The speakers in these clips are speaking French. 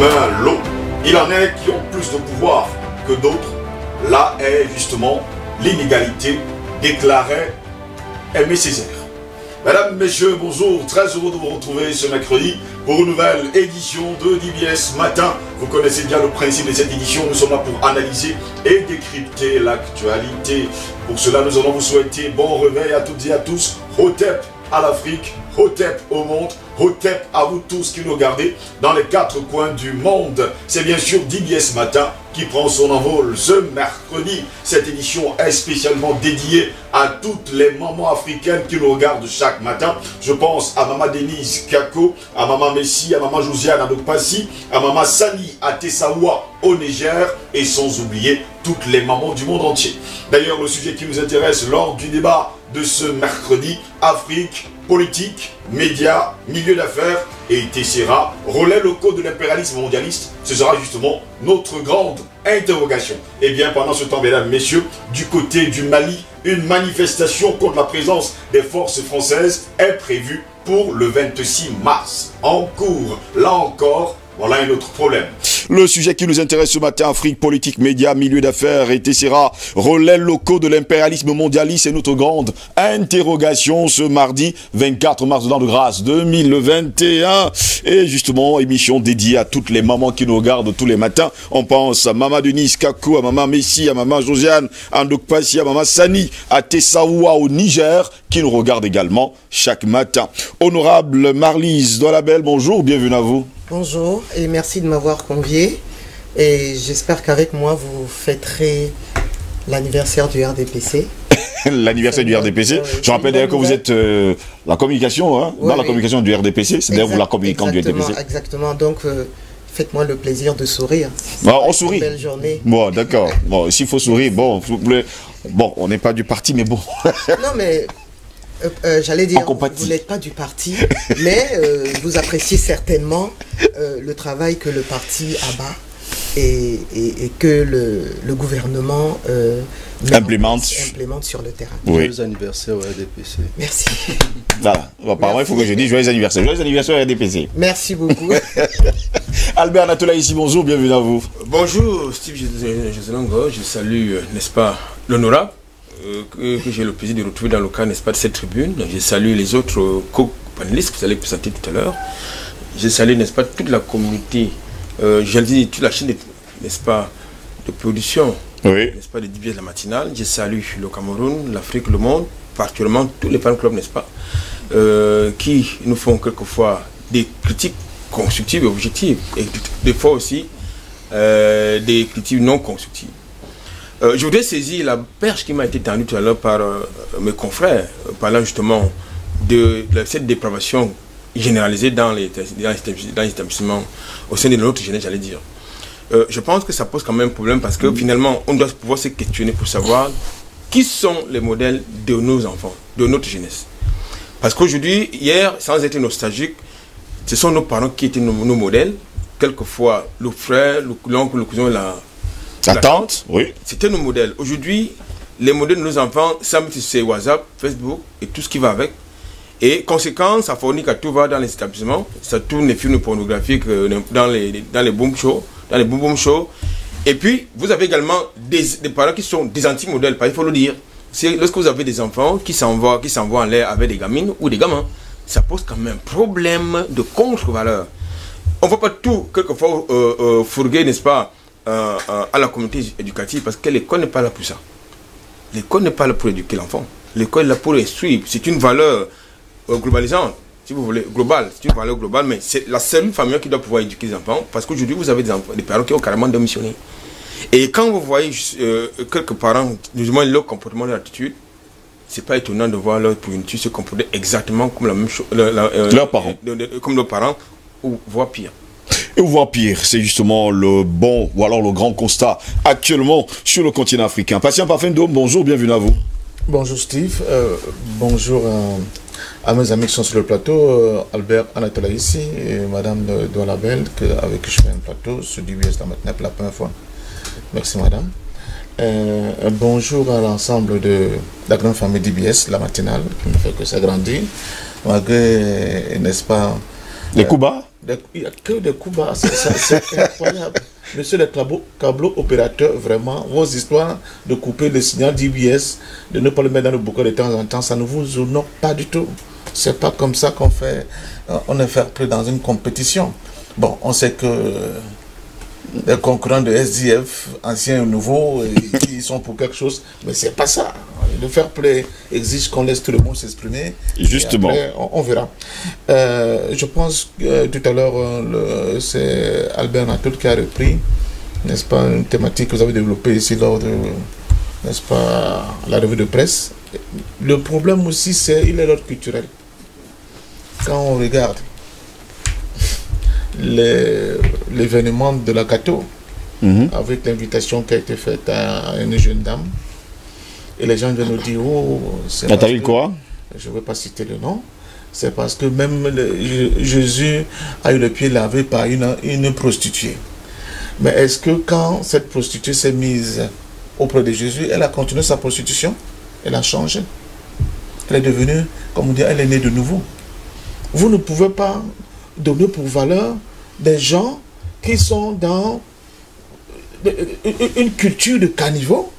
commun lot. Il en est qui ont plus de pouvoir que d'autres. Là est justement l'inégalité, déclarait Aimé Césaire. Mesdames, Messieurs, bonjour, très heureux de vous retrouver ce mercredi pour une nouvelle édition de DBS Matin. Vous connaissez bien le principe de cette édition, nous sommes là pour analyser et décrypter l'actualité. Pour cela, nous allons vous souhaiter bon réveil à toutes et à tous. Hotep à l'Afrique, Hotep au monde, Hotep à vous tous qui nous regardez dans les quatre coins du monde. C'est bien sûr DBS Matin qui prend son envol ce mercredi. Cette édition est spécialement dédiée à toutes les mamans africaines qui nous regardent chaque matin. Je pense à Maman Denise Kako, à Maman Messi, à Maman Josiane Adokpassi, à Maman Sani à Tessaoua au Niger et sans oublier toutes les mamans du monde entier. D'ailleurs, le sujet qui nous intéresse lors du débat de ce mercredi, Afrique, politique, médias, milieu d'affaires et Tessera, relais locaux de l'impérialisme mondialiste, ce sera justement notre grande interrogation. Et bien pendant ce temps, mesdames, messieurs, du côté du Mali, une manifestation contre la présence des forces françaises est prévue pour le 26 mars. En cours, là encore, voilà un autre problème. Le sujet qui nous intéresse ce matin, Afrique, politique, médias, milieu d'affaires et Tessera, relais locaux de l'impérialisme mondialiste et notre grande interrogation ce mardi 24 mars de l'an de grâce 2021. Et justement, émission dédiée à toutes les mamans qui nous regardent tous les matins. On pense à Maman Denise Kako, à Maman Messi, à Maman Josiane Andokpassi, à Maman Sani, à Tessaoua au Niger, qui nous regardent également chaque matin. Honorable Marlise Dolabel, bonjour, bienvenue à vous. Bonjour et merci de m'avoir convié et j'espère qu'avec moi vous fêterez l'anniversaire du RDPC. L'anniversaire du RDPC. Je rappelle d'ailleurs que vous êtes la communication, hein, dans la communication du RDPC, c'est d'ailleurs vous la communiquante du RDPC. Exactement, donc faites-moi le plaisir de sourire. Bon, on sourit. Une belle journée. Bon, d'accord. Bon, s'il faut sourire, bon, s'il vous plaît. Bon, on n'est pas du parti, mais bon. Non, mais j'allais dire, vous n'êtes pas du parti, mais vous appréciez certainement le travail que le parti abat et que le gouvernement implémente sur le terrain. Oui. Joyeux anniversaire au RDPC. Merci. Voilà. Apparemment, il faut que je dise joyeux anniversaire. Joyeux anniversaire au RDPC. Merci beaucoup. Albert Natola ici, bonjour, bienvenue à vous. Bonjour, Steve Joselango, je salue, n'est-ce pas, l'honorable. Que j'ai le plaisir de retrouver dans le cadre, n'est-ce pas, de cette tribune. Je salue les autres co-panélistes que vous allez présenter tout à l'heure. Je salue, n'est-ce pas, toute la communauté, je dis toute la chaîne, n'est-ce pas, de production, n'est-ce pas, de DBS la matinale. Je salue le Cameroun, l'Afrique, le monde, particulièrement tous les fan clubs, n'est-ce pas, qui nous font quelquefois des critiques constructives et objectives, et des fois aussi des critiques non constructives. Je voudrais saisir la perche qui m'a été tendue tout à l'heure par mes confrères, parlant justement de cette dépravation généralisée dans les établissements, au sein de notre jeunesse, j'allais dire. Je pense que ça pose quand même problème parce que finalement, on doit pouvoir se questionner pour savoir qui sont les modèles de nos enfants, de notre jeunesse. Parce qu'aujourd'hui, hier, sans être nostalgique, ce sont nos parents qui étaient nos modèles, quelquefois le frère, l'oncle, le cousin, la tante, oui. C'était nos modèles. Aujourd'hui, les modèles de nos enfants semblent sur WhatsApp, Facebook et tout ce qui va avec. Et conséquence, ça fournit qu'à tout va dans les établissements. Ça tourne les films pornographiques dans les boom shows, dans les boom shows. Et puis, vous avez également des parents qui sont des anti-modèles, il faut le dire. C'est lorsque vous avez des enfants qui s'envoient en l'air avec des gamines ou des gamins, ça pose quand même problème de contre-valeur. On ne va pas tout, quelquefois, fourguer, n'est-ce pas, à la communauté éducative, parce que l'école n'est pas là pour ça. L'école n'est pas là pour éduquer l'enfant. L'école est là pour instruire. C'est une valeur globalisante, si vous voulez, globale. C'est une valeur globale, mais c'est la seule famille qui doit pouvoir éduquer les enfants, parce qu'aujourd'hui, vous avez des parents qui ont carrément démissionné. Et quand vous voyez quelques parents, du moins leur comportement, leur attitude, c'est pas étonnant de voir leur progéniture se comporter exactement comme la même chose, leurs parents. Comme leurs parents, ou voire pire. Et voire pire, c'est justement le bon, ou alors le grand constat actuellement sur le continent africain. Patient Parfum Dôme, bonjour, bienvenue à vous. Bonjour Steve, bonjour à mes amis qui sont sur le plateau, Albert Anatola ici, et Madame Dolabel, avec qui je fais un plateau sur DBS la matinale pour la première fois. Merci Madame. Bonjour à l'ensemble de la grande famille DBS, la matinale, qui ne fait que s'agrandir, malgré, n'est-ce pas, Des coups bas? Il n'y a que des coups bas, c'est incroyable. Monsieur le câbleau opérateur, vraiment, vos histoires de couper le signal d'IBS, de ne pas le mettre dans le bouquet de temps en temps, ça ne vous honore pas du tout. C'est pas comme ça qu'on fait, on est fair play dans une compétition. Bon, on sait que les concurrents de SDF, anciens et nouveaux, ils sont pour quelque chose, mais c'est pas ça. Le fair play exige qu'on laisse tout le monde s'exprimer. Justement. Après, on verra. Je pense que tout à l'heure, c'est Albert Natoul qui a repris, n'est-ce pas, une thématique que vous avez développée ici lors de, n'est-ce pas, la revue de presse. Le problème aussi, c'est il est l'ordre culturel. Quand on regarde l'événement de la Cato, avec l'invitation qui a été faite à une jeune dame, et les gens viennent nous dire, oh, c'est quoi? Je ne vais pas citer le nom, c'est parce que même Jésus a eu le pied lavé par une prostituée. Mais est-ce que quand cette prostituée s'est mise auprès de Jésus, elle a continué sa prostitution? Elle a changé. Elle est devenue, comme on dit, elle est née de nouveau. Vous ne pouvez pas donner pour valeur des gens qui sont dans une culture de caniveau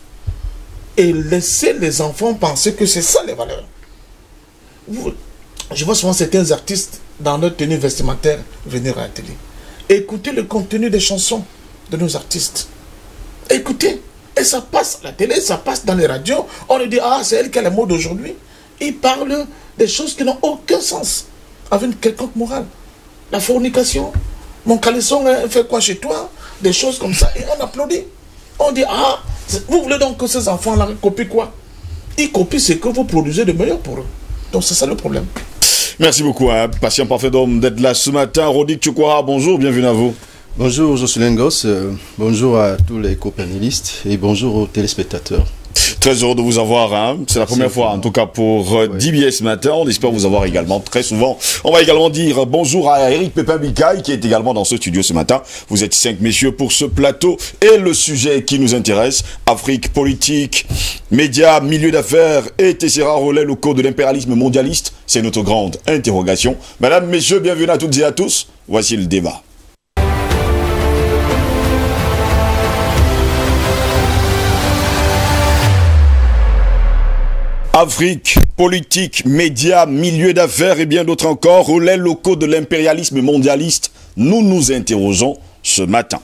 et laisser les enfants penser que c'est ça les valeurs. Je vois souvent certains artistes dans leur tenue vestimentaire venir à la télé. Écoutez le contenu des chansons de nos artistes. Écoutez. Et ça passe à la télé, ça passe dans les radios. On nous dit, ah, c'est elle qui a les mots d'aujourd'hui. Ils parlent des choses qui n'ont aucun sens, avec une quelconque morale. La fornication, mon caleçon fait quoi chez toi? Des choses comme ça, et on applaudit. On dit, ah, vous voulez donc que ces enfants-là copient quoi? Ils copient ce que vous produisez de meilleur pour eux. Donc c'est ça le problème. Merci beaucoup, hein, patient parfait d'homme, d'être là ce matin. Rodi Tchoukouara, bonjour, bienvenue à vous. Bonjour Jocelyn Goss, bonjour à tous les co-panélistes et bonjour aux téléspectateurs. Très heureux de vous avoir, hein. C'est la première fois en tout cas pour DBS Matin, on espère vous avoir également très souvent. On va également dire bonjour à Eric Pépin Bikaï qui est également dans ce studio ce matin. Vous êtes 5 messieurs pour ce plateau et le sujet qui nous intéresse, Afrique, politique, médias, milieu d'affaires et Tessera relais locaux de l'impérialisme mondialiste, c'est notre grande interrogation. Mesdames, messieurs, bienvenue à toutes et à tous, voici le débat. Afrique, politique, médias, milieu d'affaires et bien d'autres encore, relais locaux de l'impérialisme mondialiste, nous nous interrogeons ce matin.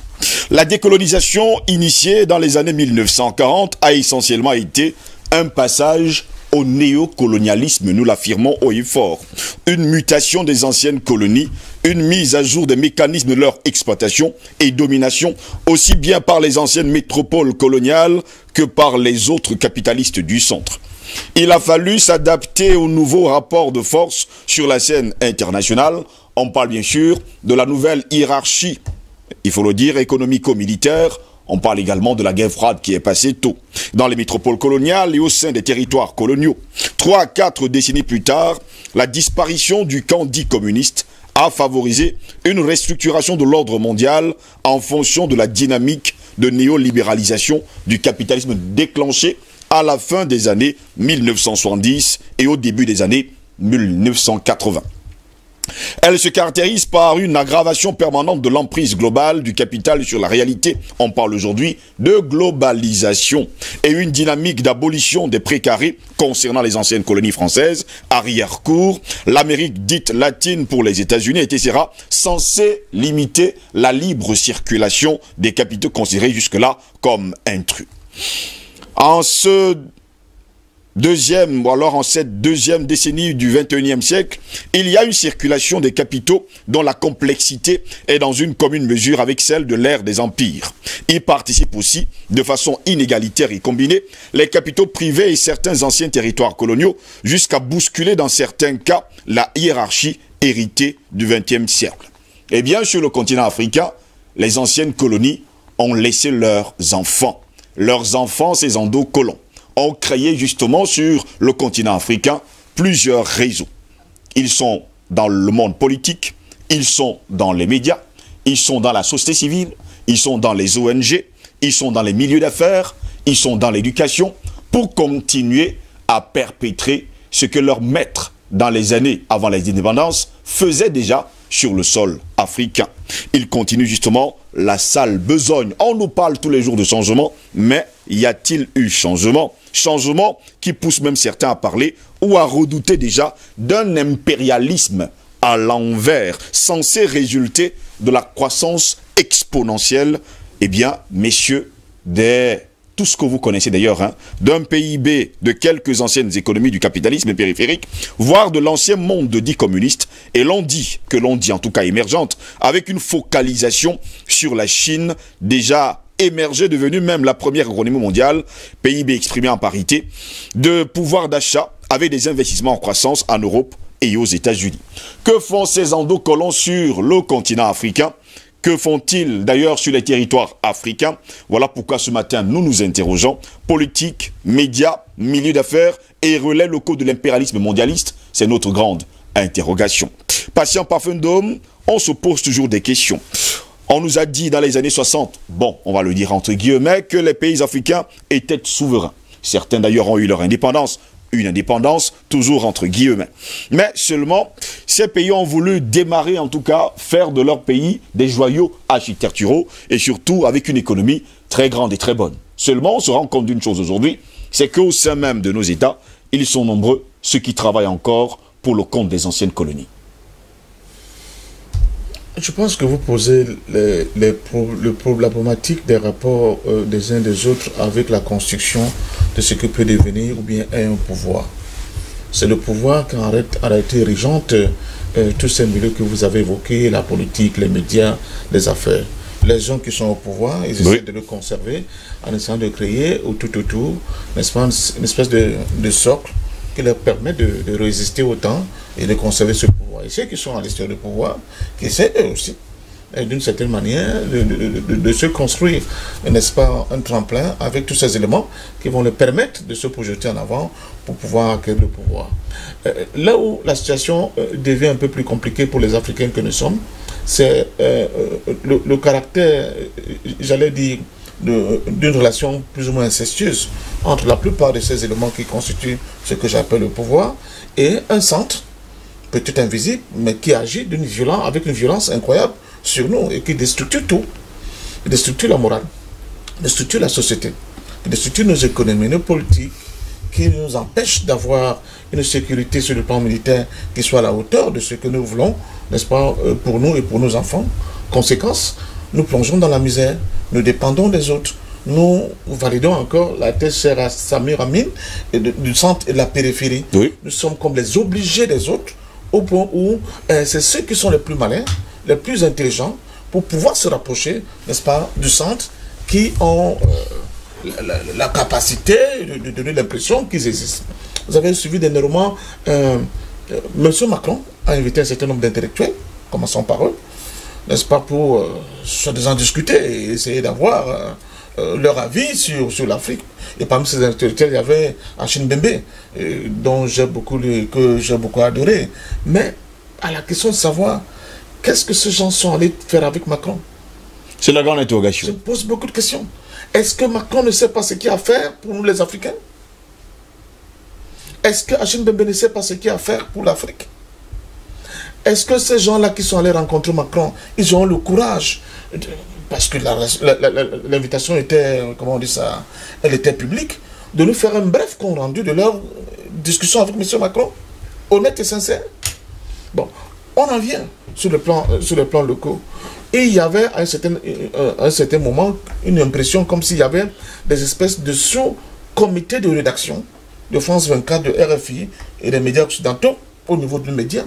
La décolonisation initiée dans les années 1940 a essentiellement été un passage au néocolonialisme, nous l'affirmons haut et fort. Une mutation des anciennes colonies, une mise à jour des mécanismes de leur exploitation et domination, aussi bien par les anciennes métropoles coloniales que par les autres capitalistes du centre. Il a fallu s'adapter aux nouveaux rapports de force sur la scène internationale. On parle bien sûr de la nouvelle hiérarchie, il faut le dire, économico-militaire. On parle également de la guerre froide qui est passée tôt dans les métropoles coloniales et au sein des territoires coloniaux. 3 à 4 décennies plus tard, la disparition du camp dit communiste a favorisé une restructuration de l'ordre mondial en fonction de la dynamique de néolibéralisation du capitalisme déclenché à la fin des années 1970 et au début des années 1980. Elle se caractérise par une aggravation permanente de l'emprise globale du capital sur la réalité. On parle aujourd'hui de globalisation et une dynamique d'abolition des précarés concernant les anciennes colonies françaises, arrière-cour, l'Amérique dite latine pour les États-Unis, etc., censée limiter la libre circulation des capitaux considérés jusque-là comme intrus. En cette deuxième décennie du XXIe siècle, il y a une circulation des capitaux dont la complexité est dans une commune mesure avec celle de l'ère des empires. Y participent aussi, de façon inégalitaire et combinée, les capitaux privés et certains anciens territoires coloniaux, jusqu'à bousculer dans certains cas la hiérarchie héritée du XXe siècle. Eh bien, sur le continent africain, les anciennes colonies ont laissé leurs enfants. Leurs enfants, ces endocolons, ont créé justement sur le continent africain plusieurs réseaux. Ils sont dans le monde politique, ils sont dans les médias, ils sont dans la société civile, ils sont dans les ONG, ils sont dans les milieux d'affaires, ils sont dans l'éducation, pour continuer à perpétrer ce que leurs maîtres dans les années avant les indépendances, faisait déjà sur le sol africain. Il continue justement la sale besogne. On nous parle tous les jours de changement, mais y a-t-il eu changement? Changement qui pousse même certains à parler ou à redouter déjà d'un impérialisme à l'envers, censé résulter de la croissance exponentielle, eh bien, messieurs, tout ce que vous connaissez d'ailleurs, hein, d'un PIB de quelques anciennes économies du capitalisme périphérique, voire de l'ancien monde dit communiste, et l'on dit en tout cas émergente, avec une focalisation sur la Chine, déjà émergée, devenue même la première économie mondiale, PIB exprimé en parité, de pouvoir d'achat, avec des investissements en croissance en Europe et aux États-Unis. Que font ces endocolons sur le continent africain? Que font-ils d'ailleurs sur les territoires africains? Voilà pourquoi ce matin nous nous interrogeons. Politique, médias, milieu d'affaires et relais locaux de l'impérialisme mondialiste, c'est notre grande interrogation. Patient parfum d'homme, on se pose toujours des questions. On nous a dit dans les années 60, bon, on va le dire entre guillemets, que les pays africains étaient souverains. Certains d'ailleurs ont eu leur indépendance. Une indépendance, toujours entre guillemets. Mais seulement, ces pays ont voulu démarrer, en tout cas, faire de leur pays des joyaux architecturaux et surtout avec une économie très grande et très bonne. Seulement, on se rend compte d'une chose aujourd'hui, c'est qu'au sein même de nos États, ils sont nombreux ceux qui travaillent encore pour le compte des anciennes colonies. Je pense que vous posez la problématique des rapports des uns des autres avec la construction de ce que peut devenir ou bien est un pouvoir. C'est le pouvoir qui en réalité régente tous ces milieux que vous avez évoqués, la politique, les médias, les affaires. Les gens qui sont au pouvoir, ils essaient de le conserver en essayant de créer autour, n'est-ce pas, une espèce de socle qui leur permet de résister au temps et de conserver ce pouvoir. Et ceux qui sont à l'extérieur du pouvoir, qui essaient eux aussi, d'une certaine manière, de se construire, n'est-ce pas, un tremplin avec tous ces éléments qui vont leur permettre de se projeter en avant pour pouvoir acquérir le pouvoir. Là où la situation devient un peu plus compliquée pour les Africains que nous sommes, c'est le caractère, j'allais dire, d'une relation plus ou moins incestueuse entre la plupart de ces éléments qui constituent ce que j'appelle le pouvoir et un centre, peut-être invisible, mais qui agit avec une violence incroyable sur nous et qui déstructure tout. Il déstructure la morale, il déstructure la société, il déstructure nos économies, nos politiques, qui nous empêche d'avoir une sécurité sur le plan militaire qui soit à la hauteur de ce que nous voulons, n'est-ce pas, pour nous et pour nos enfants. Conséquence, nous plongeons dans la misère, nous dépendons des autres. Nous validons encore la thèse chère à Samir Amin du centre et de la périphérie. Oui. Nous sommes comme les obligés des autres, au point où c'est ceux qui sont les plus malins, les plus intelligents, pour pouvoir se rapprocher, n'est-ce pas, du centre, qui ont la capacité de donner l'impression qu'ils existent. Vous avez suivi dernièrement, M. Macron a invité un certain nombre d'intellectuels, commençons par eux, n'est-ce pas, pour soi-disant discuter et essayer d'avoir leur avis sur l'Afrique. Et parmi ces intellectuels, il y avait Achim Bembe, dont j'ai beaucoup adoré. Mais à la question de savoir qu'est-ce que ces gens sont allés faire avec Macron, c'est la grande interrogation. Je pose beaucoup de questions. Est-ce que Macron ne sait pas ce qu'il y a à faire pour nous les Africains? Est-ce que Achim Bembe ne sait pas ce qu'il y a à faire pour l'Afrique? Est-ce que ces gens-là qui sont allés rencontrer Macron, ils ont le courage, parce que l'invitation était, comment on dit ça, elle était publique, de nous faire un bref compte rendu de leur discussion avec M. Macron, honnête et sincère? Bon, on en vient sur le plan local. Et il y avait à un certain moment une impression comme s'il y avait des espèces de sous-comités de rédaction de France 24, de RFI et des médias occidentaux au niveau du média.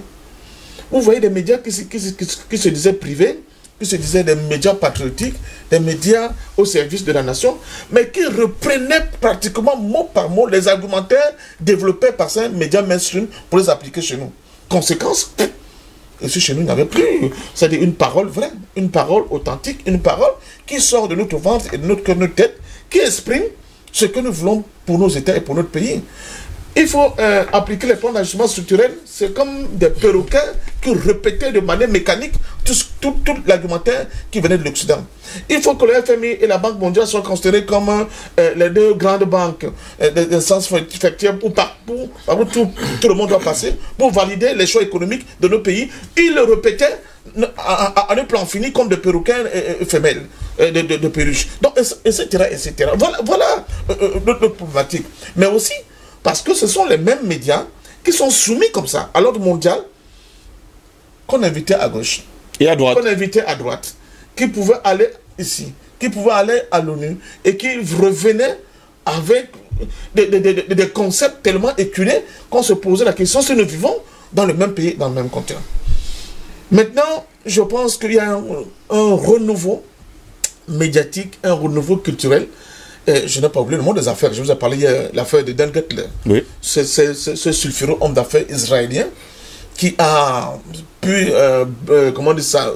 Vous voyez des médias qui se disaient privés, qui se disaient des médias patriotiques, des médias au service de la nation, mais qui reprenaient pratiquement mot par mot les argumentaires développés par ces médias mainstream pour les appliquer chez nous. Conséquence, et si chez nous, il n'y avait plus, c'est-à-dire une parole vraie, une parole authentique, une parole qui sort de notre ventre et de notre cœur, de notre tête, qui exprime ce que nous voulons pour nos États et pour notre pays. Il faut appliquer les plans d'ajustement structurel. C'est comme des perroquets qui répétaient de manière mécanique tout l'argumentaire qui venait de l'Occident. Il faut que le FMI et la Banque mondiale soient considérés comme les deux grandes banques d'essence effective où tout le monde doit passer pour valider les choix économiques de nos pays. Ils le répétaient à un plan fini comme des perroquets femelles, de perruches. Donc, etc. Voilà notre problématique. Mais aussi, parce que ce sont les mêmes médias qui sont soumis comme ça à l'ordre mondial qu'on invitait à gauche. Et à droite. Qu'on invitait à droite. Qui pouvaient aller ici. Qui pouvaient aller à l'ONU. Et qui revenaient avec des concepts tellement éculés qu'on se posait la question si nous vivons dans le même pays, dans le même continent. Maintenant, je pense qu'il y a un renouveau médiatique, un renouveau culturel. Et je n'ai pas oublié le monde des affaires. Je vous ai parlé hier de l'affaire de Dan Gettler. Oui. Ce sulfureux homme d'affaires israélien qui a pu, comment dire ça,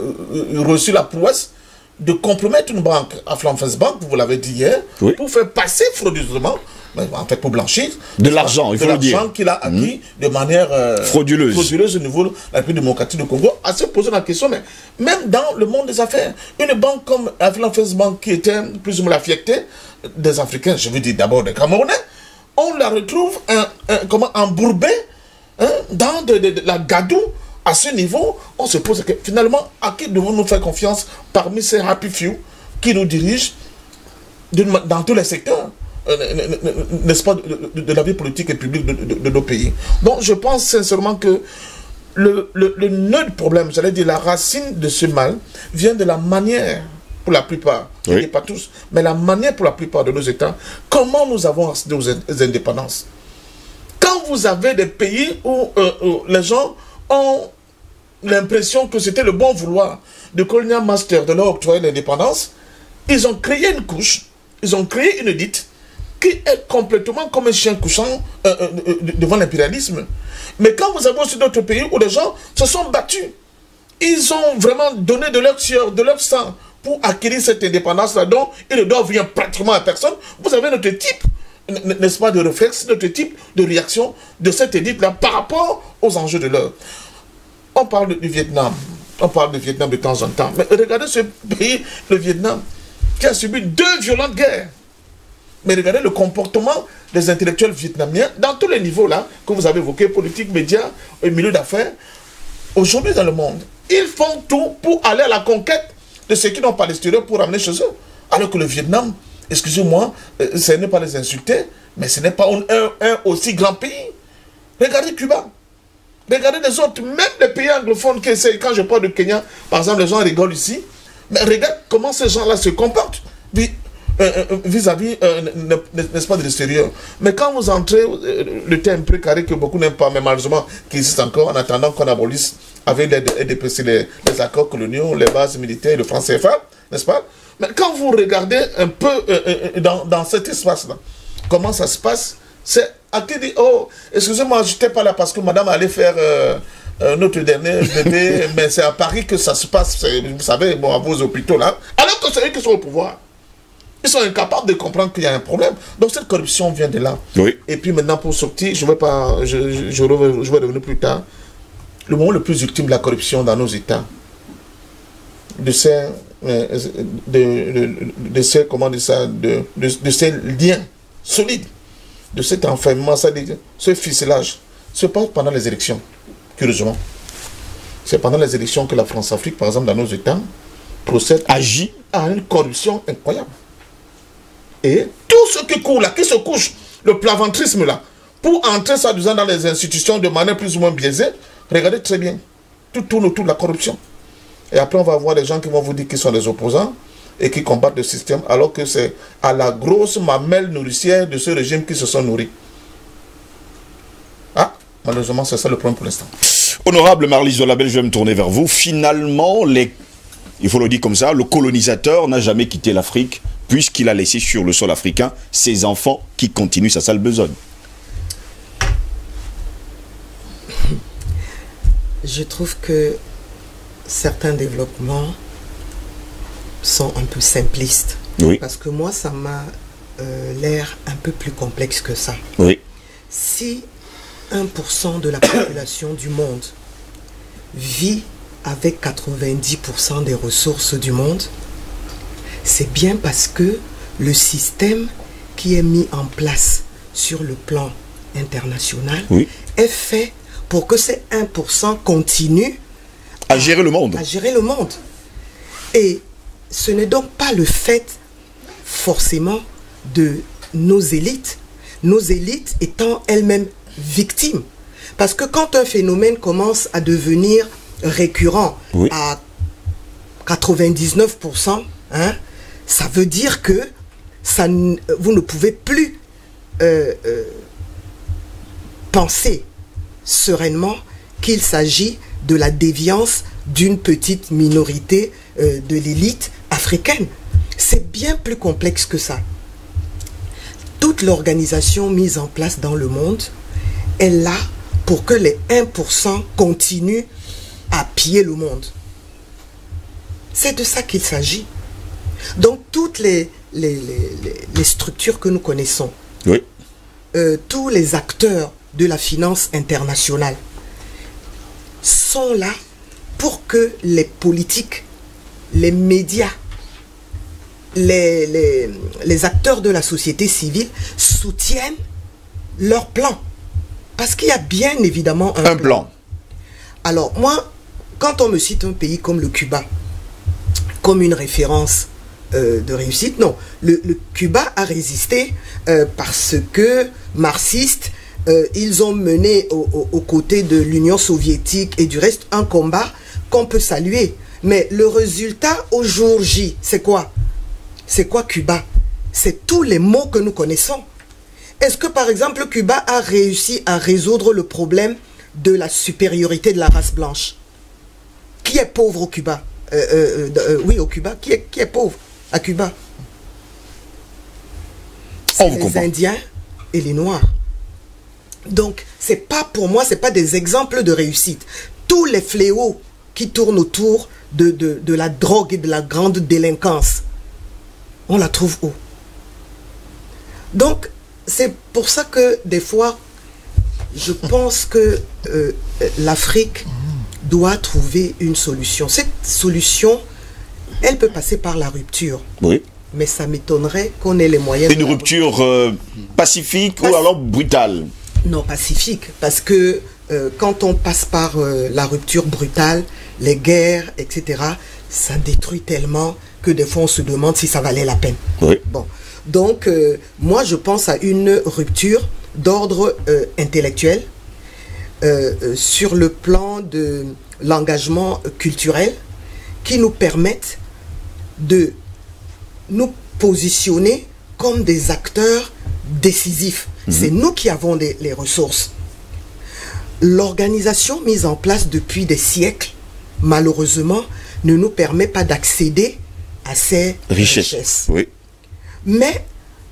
reçu la prouesse de compromettre une banque, Aflanfes Bank, vous l'avez dit hier, oui, pour faire passer frauduleusement, en fait pour blanchir, de l'argent, il faut le dire. De l'argent qu'il a acquis de manière frauduleuse au niveau de la République démocratique du Congo, à se poser la question, mais même dans le monde des affaires, une banque comme Aflanfes Bank qui était plus ou moins la fierté des Africains, je veux dire d'abord des Camerounais, on la retrouve embourbée dans de la gadoue. À ce niveau, on se pose que finalement, à qui devons-nous faire confiance parmi ces happy few qui nous dirigent dans tous les secteurs, n'est-ce pas, de la vie politique et publique de nos pays. Donc je pense sincèrement que le nœud du problème, j'allais dire la racine de ce mal, vient de la manière, pour la plupart, je ne dis pas tous, mais la manière pour la plupart de nos États, comment nous avons accédé aux indépendances. Quand vous avez des pays où les gens ont l'impression que c'était le bon vouloir de colonial master de leur octroyer l'indépendance, ils ont créé une couche, ils ont créé une élite qui est complètement comme un chien couchant devant l'impérialisme. Mais quand vous avez aussi d'autres pays où les gens se sont battus, ils ont vraiment donné de leur sueur, de leur sang pour acquérir cette indépendance-là, dont ils ne doivent rien pratiquement à personne. Vous avez notre type, n'est-ce pas, de réflexe, notre type de réaction de cette élite-là par rapport aux enjeux de l'heure. On parle du Vietnam. On parle du Vietnam de temps en temps. Mais regardez ce pays, le Vietnam, qui a subi 2 violentes guerres. Mais regardez le comportement des intellectuels vietnamiens dans tous les niveaux là que vous avez évoqués, politique, médias, et milieu d'affaires. Aujourd'hui dans le monde, ils font tout pour aller à la conquête de ceux qui n'ont pas l'extérieur pour ramener chez eux. Alors que le Vietnam, excusez-moi, ce n'est pas les insulter, mais ce n'est pas un aussi grand pays. Regardez Cuba. Regardez les autres, même les pays anglophones qui essayent. Quand je parle de Kenya, par exemple, les gens rigolent ici. Mais regarde comment ces gens-là se comportent vis-à-vis, n'est-ce pas, de l'extérieur. Mais quand vous entrez, le terme précaré que beaucoup n'aiment pas, mais malheureusement qui existe encore, en attendant qu'on abolisse avec les accords coloniaux, les bases militaires, le franc CFA, n'est-ce pas? Mais quand vous regardez un peu dans cet espace-là, comment ça se passe, c'est à qui dit, oh, excusez-moi, je n'étais pas là parce que madame allait faire notre dernier bébé, mais c'est à Paris que ça se passe, vous savez, bon, à vos hôpitaux là, alors que c'est eux qui sont au pouvoir. Ils sont incapables de comprendre qu'il y a un problème. Donc cette corruption vient de là. Oui. Et puis maintenant, pour sortir, je vais revenir plus tard, le moment le plus ultime de la corruption dans nos États, de ces liens solides, de cet enfermement, ce ficelage, se passe pendant les élections, curieusement. C'est pendant les élections que la France-Afrique, par exemple, dans nos États, procède agit à une corruption incroyable. Et tout ce qui court là, qui se couche, le plaventrisme là, pour entrer soi-disant dans les institutions de manière plus ou moins biaisée, regardez très bien, tout tourne autour de la corruption. Et après, on va voir des gens qui vont vous dire qu'ils sont des opposants et qui combattent le système, alors que c'est à la grosse mamelle nourricière de ce régime qui se sont nourris. Ah, malheureusement, c'est ça le problème pour l'instant. Honorable Marlise Dolabel, je vais me tourner vers vous. Finalement, il faut le dire comme ça, le colonisateur n'a jamais quitté l'Afrique, puisqu'il a laissé sur le sol africain ses enfants qui continuent sa sale besogne. Je trouve que certains développements sont un peu simplistes. Oui. Parce que moi, ça m'a l'air un peu plus complexe que ça. Oui. Si 1% de la population du monde vit avec 90% des ressources du monde, c'est bien parce que le système qui est mis en place sur le plan international est fait pour que ces 1% continuent à gérer le monde. À gérer le monde. Et ce n'est donc pas le fait forcément de nos élites étant elles-mêmes victimes. Parce que quand un phénomène commence à devenir récurrent à 99%, hein, ça veut dire que vous ne pouvez plus penser sereinement qu'il s'agit de la déviance d'une petite minorité de l'élite africaine. C'est bien plus complexe que ça. Toute l'organisation mise en place dans le monde est là pour que les 1% continuent à piller le monde. C'est de ça qu'il s'agit. Donc toutes les structures que nous connaissons, tous les acteurs de la finance internationale sont là pour que les politiques, les médias, les acteurs de la société civile soutiennent leur plan. Parce qu'il y a bien évidemment un plan. Alors moi, quand on me cite un pays comme le Cuba, comme une référence de réussite, non. Le Cuba a résisté parce que marxistes, ils ont mené aux côtés de l'Union soviétique et du reste un combat qu'on peut saluer. Mais le résultat au jour J, c'est quoi? C'est quoi Cuba? C'est tous les maux que nous connaissons. Est-ce que par exemple Cuba a réussi à résoudre le problème de la supériorité de la race blanche? Qui est pauvre au Cuba? Oui, au Cuba. Qui est pauvre à Cuba? C'est les Indiens et les Noirs. Donc, c'est pas pour moi, c'est pas des exemples de réussite. Tous les fléaux qui tournent autour de la drogue et de la grande délinquance, on la trouve où? Donc, c'est pour ça que des fois, je pense que l'Afrique doit trouver une solution. Cette solution, elle peut passer par la rupture. Oui. Mais ça m'étonnerait qu'on ait les moyens... Une rupture pacifique ou alors brutale? Non, pacifique. Parce que quand on passe par la rupture brutale, les guerres, etc., ça détruit tellement que des fois on se demande si ça valait la peine. Oui. Bon. Donc, moi je pense à une rupture d'ordre intellectuel, sur le plan de l'engagement culturel, qui nous permettent de nous positionner comme des acteurs décisifs. C'est nous qui avons les ressources. L'organisation mise en place depuis des siècles, malheureusement, ne nous permet pas d'accéder à ces richesses. Oui. Mais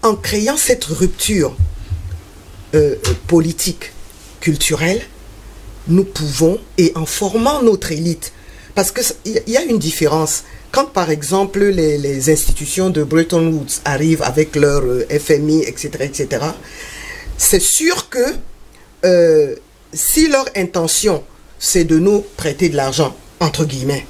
en créant cette rupture politique, culturelle, nous pouvons, et en formant notre élite, parce qu'il y a une différence. Quand par exemple les institutions de Bretton Woods arrivent avec leur FMI, etc., c'est sûr que si leur intention c'est de nous prêter de l'argent, entre guillemets,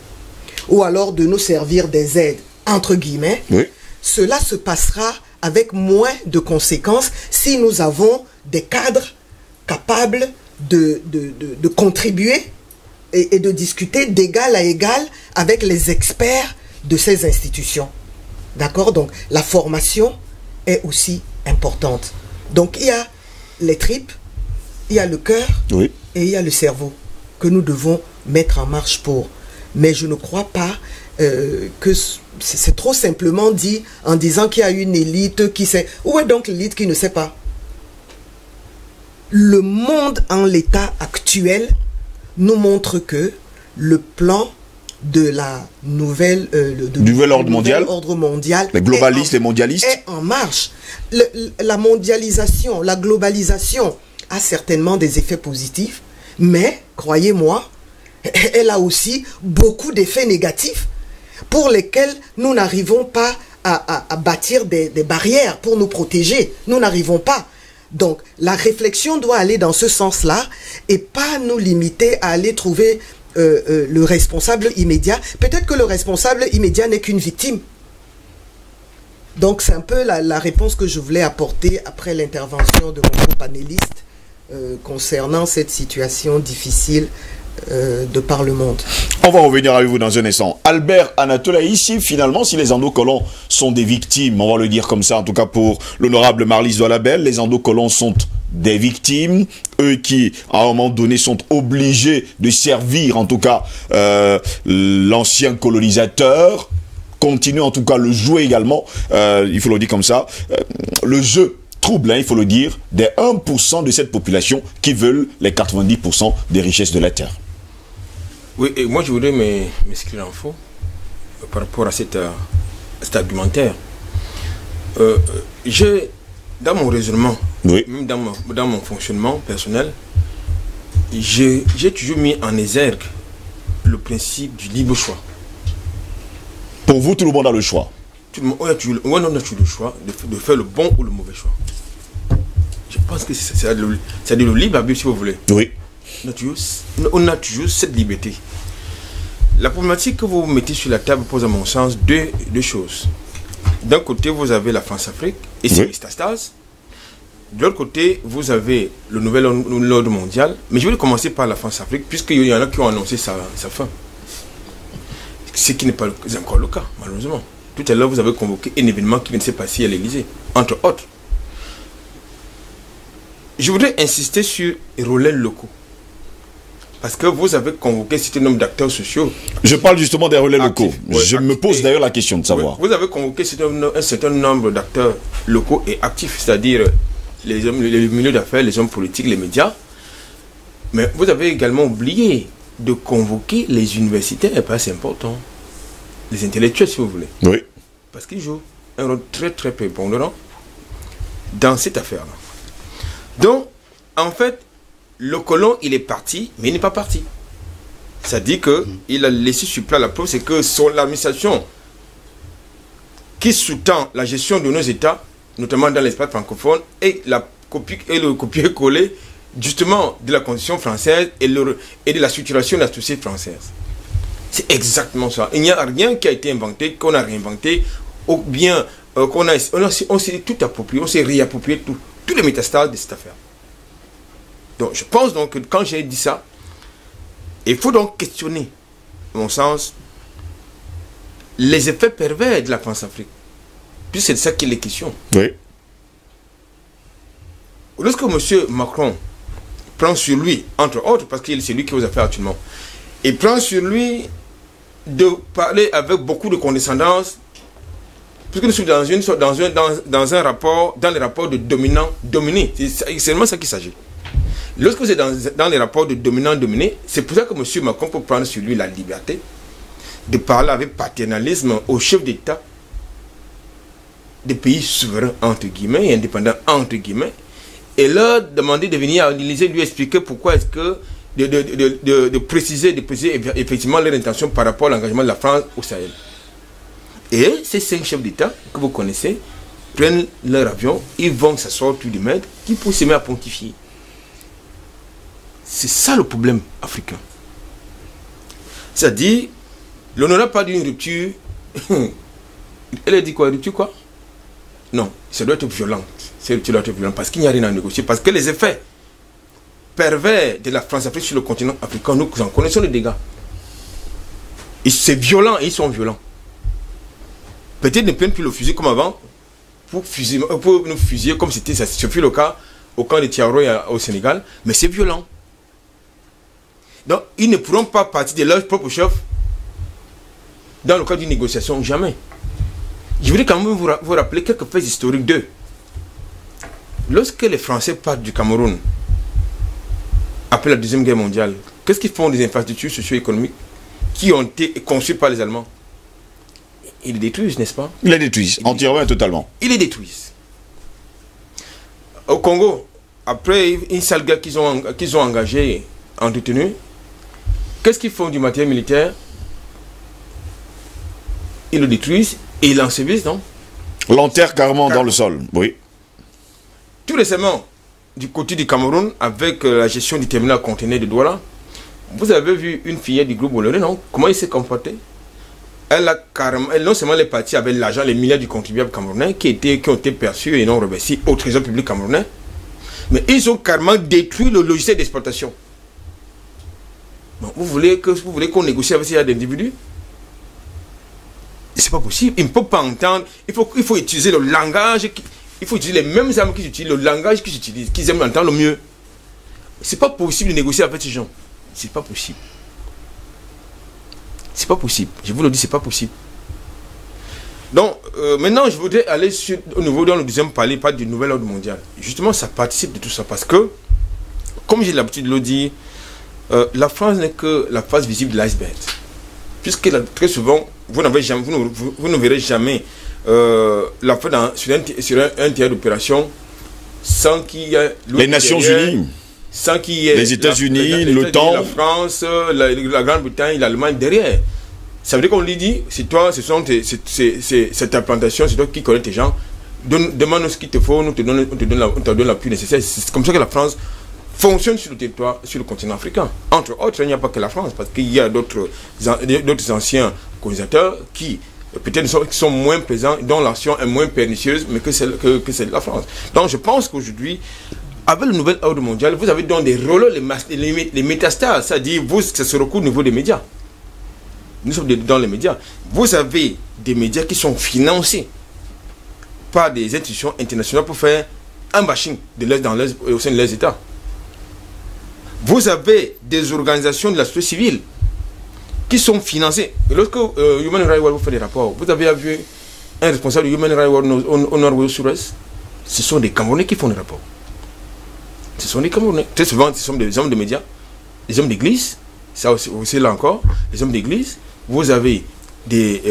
ou alors de nous servir des aides, entre guillemets, oui, cela se passera avec moins de conséquences si nous avons des cadres capables de contribuer et de discuter d'égal à égal avec les experts de ces institutions. D'accord? Donc, la formation est aussi importante. Donc, il y a les tripes, il y a le cœur, oui, et il y a le cerveau que nous devons mettre en marche pour. Mais je ne crois pas que c'est trop simplement dit en disant qu'il y a une élite qui sait. Où est donc l'élite qui ne sait pas? Le monde en l'état actuel nous montre que le plan de la nouvelle nouvel ordre mondial, les globalistes, les mondialistes, est en marche. La mondialisation, la globalisation a certainement des effets positifs, mais croyez-moi, elle a aussi beaucoup d'effets négatifs pour lesquels nous n'arrivons pas à bâtir des barrières pour nous protéger. Nous n'arrivons pas Donc, la réflexion doit aller dans ce sens-là et pas nous limiter à aller trouver le responsable immédiat. Peut-être que le responsable immédiat n'est qu'une victime. Donc, c'est un peu la réponse que je voulais apporter après l'intervention de mon co-panéliste concernant cette situation difficile de par le monde. On va revenir avec vous dans un instant. Albert Anatola, ici, finalement, si les endocolons sont des victimes, on va le dire comme ça, en tout cas pour l'honorable Marlys Doualabel, les endocolons sont des victimes, eux qui, à un moment donné, sont obligés de servir, en tout cas, l'ancien colonisateur, continuent en tout cas le jouer également, il faut le dire comme ça, le jeu trouble, hein, il faut le dire, des 1% de cette population qui veulent les 90% des richesses de la terre. Oui, et moi je voudrais m'inscrire en faux par rapport à cet argumentaire. Dans mon raisonnement, oui, même dans mon fonctionnement personnel, j'ai toujours mis en exergue le principe du libre choix. Pour vous, tout le monde a le choix. Tout le monde, on a toujours le choix de faire le bon ou le mauvais choix. Je pense que c'est le libre arbitre, si vous voulez. Oui. On a toujours cette liberté. La problématique que vous mettez sur la table pose à mon sens deux choses. D'un côté, vous avez la France-Afrique et ses métastases. De l'autre côté, vous avez le nouvel ordre mondial. Mais je vais commencer par la France-Afrique, puisqu'il y en a qui ont annoncé sa fin. Ce qui n'est pas encore le cas, malheureusement. Tout à l'heure, vous avez convoqué un événement qui vient de se passer à l'Élysée, entre autres. Je voudrais insister sur les relais locaux. Parce que vous avez convoqué un certain nombre d'acteurs sociaux. Je parle justement des relais locaux. Je me pose d'ailleurs la question de savoir. Vous avez convoqué un certain nombre d'acteurs locaux et actifs, c'est-à-dire les milieux d'affaires, les hommes politiques, les médias. Mais vous avez également oublié de convoquer les universitaires, et pas c'est important. Les intellectuels, si vous voulez. Oui. Parce qu'ils jouent un rôle très très prépondérant dans cette affaire-là. Donc, en fait, le colon, il est parti, mais il n'est pas parti. Ça dit qu'il a laissé sur place la preuve, c'est que l'administration qui sous-tend la gestion de nos États, notamment dans l'espace francophone, et le copier-coller justement de la constitution française et de la structuration de la société française. C'est exactement ça. Il n'y a rien qui a été inventé, qu'on a réinventé, ou bien on s'est tout approprié, on s'est réapproprié tous les métastases de cette affaire. Donc je pense donc que quand j'ai dit ça, il faut donc questionner, à mon sens, les effets pervers de la France-Afrique. Puis c'est de ça qu'il est question. Oui. Lorsque M. Macron prend sur lui, entre autres, parce que c'est lui qui est aux affaires actuellement, il prend sur lui de parler avec beaucoup de condescendance, puisque nous sommes dans un rapport, dans les rapports de dominant-dominé. C'est seulement ça qu'il s'agit. Lorsque vous êtes dans les rapports de dominant-dominé, c'est pour ça que M. Macron peut prendre sur lui la liberté de parler avec paternalisme aux chefs d'État des pays souverains, entre guillemets, et indépendants, entre guillemets, et leur demander de venir à l'Élysée lui expliquer pourquoi est-ce que de préciser effectivement leur intention par rapport à l'engagement de la France au Sahel. Et ces 5 chefs d'État que vous connaissez prennent leur avion, ils vont s'asseoir autour du maître qui pour se mettre à pontifier. C'est ça le problème africain. C'est-à-dire, l'honorable pas d'une rupture. Elle a dit quoi? Rupture quoi? Non, ça doit être violent. Cette rupture doit être violente parce qu'il n'y a rien à négocier. Parce que les effets pervers de la France-Afrique sur le continent africain, nous en connaissons les dégâts. C'est violent et ils sont violents. Peut-être ne prennent plus le fusil comme avant pour nous fusiller comme c'était ça. Ce fut le cas au camp de Tiaroy au Sénégal, mais c'est violent. Donc, ils ne pourront pas partir de leur propre chef dans le cadre d'une négociation, jamais. Je voudrais quand même vous rappeler quelques faits historiques d'eux. Lorsque les Français partent du Cameroun, après la Deuxième Guerre mondiale, qu'est-ce qu'ils font des infrastructures socio-économiques qui ont été conçues par les Allemands? Ils les détruisent, n'est-ce pas? Ils les détruisent, entièrement et totalement. Ils les détruisent. Au Congo, après une sale guerre qu'ils ont engagée, entretenue, qu'est-ce qu'ils font du matériel militaire? Ils le détruisent et ils l'ensevelissent, non? L'enterrent carrément dans le sol, oui. Tout récemment, du côté du Cameroun, avec la gestion du terminal conteneur de Douala, vous avez vu une fillette du groupe Bolloré, non? Comment il s'est comporté? Elle a carrément, non seulement les partis avec l'argent, les milliards du contribuable camerounais qui ont été perçus et non reversés au trésor public camerounais, mais ils ont carrément détruit le logiciel d'exploitation. Bon, vous voulez qu'on négocie avec ces individus? C'est pas possible. Il ne peut pas entendre. Il faut utiliser le langage. Il faut utiliser les mêmes armes qu'ils utilisent, le langage qu'ils utilisent, qu'ils aiment entendre le mieux. C'est pas possible de négocier avec ces gens. C'est pas possible. C'est pas possible. Je vous le dis, c'est pas possible. Donc, maintenant, je voudrais aller au niveau dans le deuxième palier, pas du nouvel ordre mondial. Justement, ça participe de tout ça parce que, comme j'ai l'habitude de le dire, la France n'est que la face visible de l'iceberg. Puisque très souvent, vous ne verrez jamais la France sur un théâtre d'opération sans qu'il y ait les Nations Unies, sans qu'il y ait les États-Unis, l'OTAN, la France, la Grande-Bretagne, l'Allemagne derrière. Ça veut dire qu'on lui dit, c'est toi, c'est ta plantation, c'est toi qui connais tes gens, demande-nous ce qu'il te faut, on te donne l'appui nécessaire. C'est comme ça que la France fonctionne sur le territoire, sur le continent africain. Entre autres, il n'y a pas que la France, parce qu'il y a d'autres anciens colonisateurs qui peut-être sont moins présents, dont l'action est moins pernicieuse, mais que celle de la France. Donc je pense qu'aujourd'hui, avec le nouvel ordre mondial, vous avez donc des rôles, les métastases, c'est-à-dire ça se recouvre au niveau des médias. Nous sommes dans les médias. Vous avez des médias qui sont financés par des institutions internationales pour faire un bashing au sein de leurs États. Vous avez des organisations de la société civile qui sont financées. Lorsque Human Rights Watch fait des rapports, vous avez vu un responsable de Human Rights Watch au nord ou au sud-ouest. Ce sont des Camerounais qui font des rapports. Ce sont des Camerounais. Très souvent, ce sont des hommes de médias, des hommes d'église. Ça aussi là encore, les hommes d'église. Vous avez des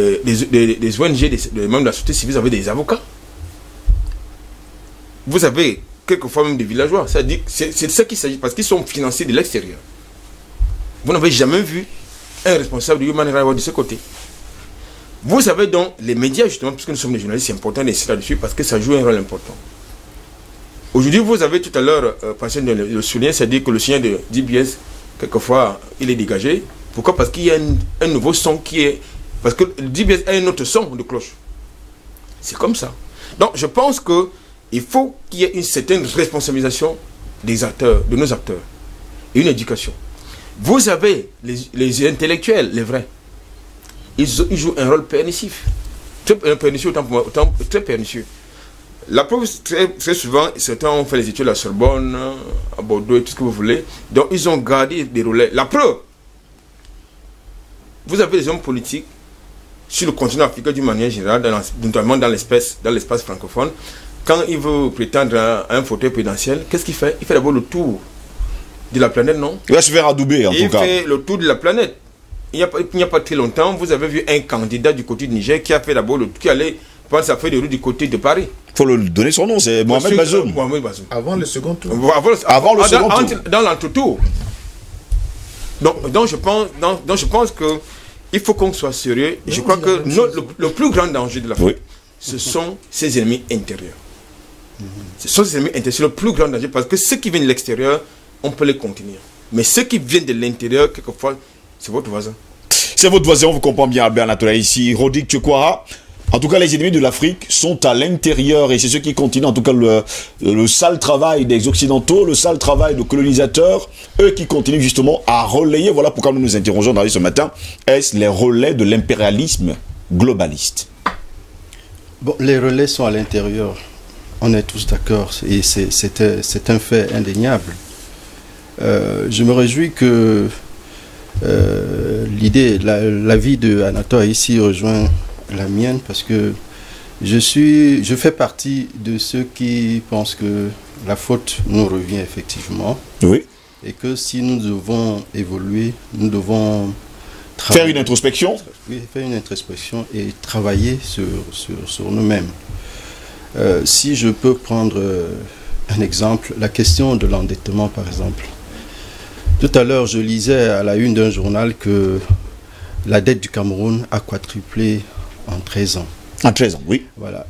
ONG, des membres de la société civile, vous avez des avocats. Vous avez quelquefois même des villageois. C'est-à-dire, c'est de ça qu'il s'agit, parce qu'ils sont financés de l'extérieur. Vous n'avez jamais vu un responsable de Human Rights Watch de ce côté. Vous avez donc les médias, justement, puisque nous sommes des journalistes, c'est important d'insister là-dessus, parce que ça joue un rôle important. Aujourd'hui, vous avez tout à l'heure passé le souligner, c'est-à-dire que le signal de DBS, quelquefois, il est dégagé. Pourquoi? Parce qu'il y a un nouveau son qui est... Parce que le DBS a un autre son de cloche. C'est comme ça. Donc, je pense qu'il faut qu'il y ait une certaine responsabilisation des acteurs, de nos acteurs, et une éducation. Vous avez les intellectuels, les vrais. Ils jouent un rôle pernicieux. Très pernicieux, très pernicieux. La preuve, très souvent, certains ont fait les études à la Sorbonne, à Bordeaux et tout ce que vous voulez. Donc, ils ont gardé des relais. La preuve, vous avez des hommes politiques sur le continent africain d'une manière générale, notamment dans l'espace francophone. Quand il veut prétendre à un fauteuil présidentiel, qu'est-ce qu'il fait? Il fait d'abord le tour de la planète, non? Il va se faire adouber, en tout cas. Il fait le tour de la planète. Il n'y a pas très longtemps, vous avez vu un candidat du côté du Niger qui a fait d'abord qui allait prendre sa feuille de route du côté de Paris. Il faut lui donner son nom, c'est Mohamed Bazoum. Avant le second tour. Avant le second tour. Dans l'entretour. Donc je pense que il faut qu'on soit sérieux. Et je crois que le plus grand danger de l'Afrique, ce sont ses ennemis intérieurs. Ce sont ses ennemis intérieurs, c'est le plus grand danger, parce que ceux qui viennent de l'extérieur, on peut les contenir. Mais ceux qui viennent de l'intérieur, quelquefois, c'est votre voisin. C'est votre voisin, on vous comprend bien, Albert Anatola ici. Rodik Tchekwara. En tout cas, les ennemis de l'Afrique sont à l'intérieur, et c'est ceux qui continuent, en tout cas, le sale travail des Occidentaux, le sale travail de colonisateurs, eux qui continuent justement à relayer. Voilà pourquoi nous nous interrogeons dans ce matin. Est-ce les relais de l'impérialisme globaliste? Bon, les relais sont à l'intérieur. On est tous d'accord, et c'est un fait indéniable. Je me réjouis que l'idée, l'avis de Anatole ici rejoint la mienne, parce que je fais partie de ceux qui pensent que la faute nous revient effectivement. Oui. Et que si nous devons évoluer, nous devons faire une introspection. Oui, faire une introspection et travailler sur nous-mêmes. Si je peux prendre un exemple, la question de l'endettement par exemple. Tout à l'heure, je lisais à la une d'un journal que la dette du Cameroun a quadruplé en 13 ans. En 13 ans, oui. Voilà.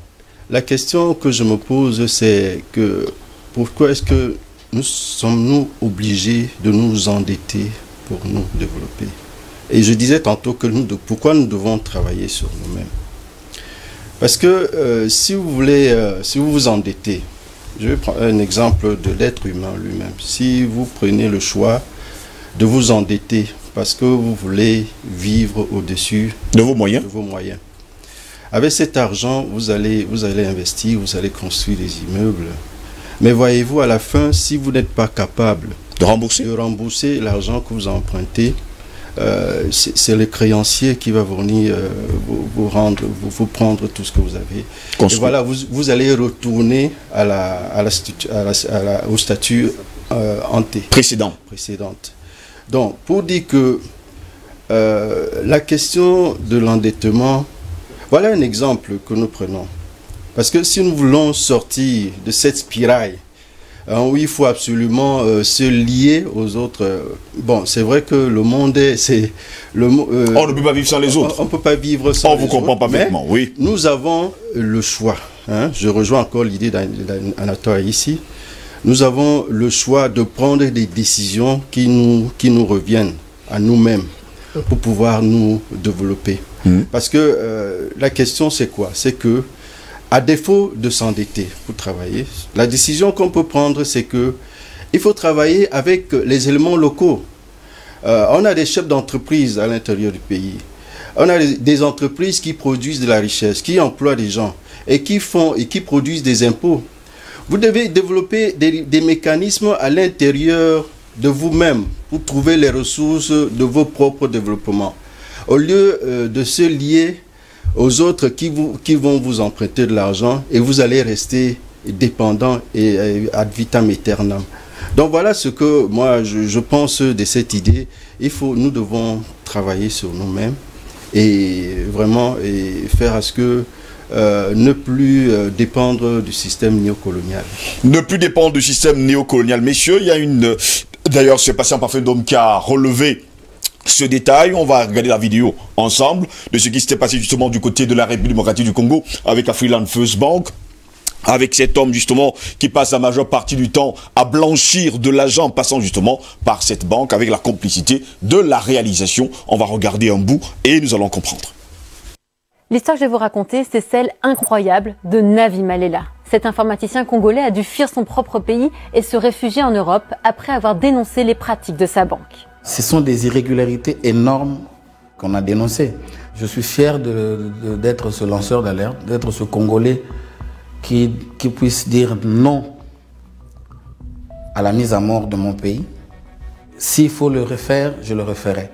La question que je me pose, c'est que pourquoi est-ce que nous sommes-nous obligés de nous endetter pour nous développer? Et je disais tantôt que pourquoi nous devons travailler sur nous-mêmes. Parce que si vous voulez, si vous vous endettez, je vais prendre un exemple de l'être humain lui-même. Si vous prenez le choix de vous endetter parce que vous voulez vivre au-dessus de vos moyens, avec cet argent, vous allez investir, vous allez construire des immeubles. Mais voyez-vous, à la fin, si vous n'êtes pas capable de rembourser l'argent que vous empruntez, c'est le créancier qui va venir vous prendre tout ce que vous avez. Et voilà, vous allez retourner au statut précédente. Donc, pour dire que la question de l'endettement, voilà un exemple que nous prenons. Parce que si nous voulons sortir de cette spirale, où il faut absolument se lier aux autres. Bon, c'est vrai que le monde est... on ne peut pas vivre sans les autres. On ne peut pas vivre sans les autres. On vous comprend parfaitement, oui. Nous avons le choix. Hein, je rejoins encore l'idée d'Anatole ici. Nous avons le choix de prendre des décisions qui nous reviennent à nous-mêmes pour pouvoir nous développer. Parce que la question, c'est quoi? C'est que à défaut de s'endetter pour travailler, la décision qu'on peut prendre, c'est que il faut travailler avec les éléments locaux. On a des chefs d'entreprise à l'intérieur du pays. On a des entreprises qui produisent de la richesse, qui emploient des gens et qui produisent des impôts. Vous devez développer des mécanismes à l'intérieur de vous-même pour trouver les ressources de vos propres développements. Au lieu de se lier aux autres qui vont vous emprunter de l'argent et vous allez rester dépendant et ad vitam aeternam. Donc voilà ce que moi je pense de cette idée. Nous devons travailler sur nous-mêmes et vraiment faire à ce que ne plus dépendre du système néocolonial. Ne plus dépendre du système néocolonial. Messieurs, il y a une... D'ailleurs, c'est Patient Parfait d'Homme qui a relevé ce détail. On va regarder la vidéo ensemble de ce qui s'était passé justement du côté de la République démocratique du Congo avec Afriland First Bank, avec cet homme justement qui passe la majeure partie du temps à blanchir de l'argent en passant justement par cette banque avec la complicité de la réalisation. On va regarder un bout et nous allons comprendre. L'histoire que je vais vous raconter, c'est celle incroyable de Navi Malela. Cet informaticien congolais a dû fuir son propre pays et se réfugier en Europe après avoir dénoncé les pratiques de sa banque. Ce sont des irrégularités énormes qu'on a dénoncées. Je suis fier d'être ce lanceur d'alerte, d'être ce Congolais qui puisse dire non à la mise à mort de mon pays. S'il faut le refaire, je le referai.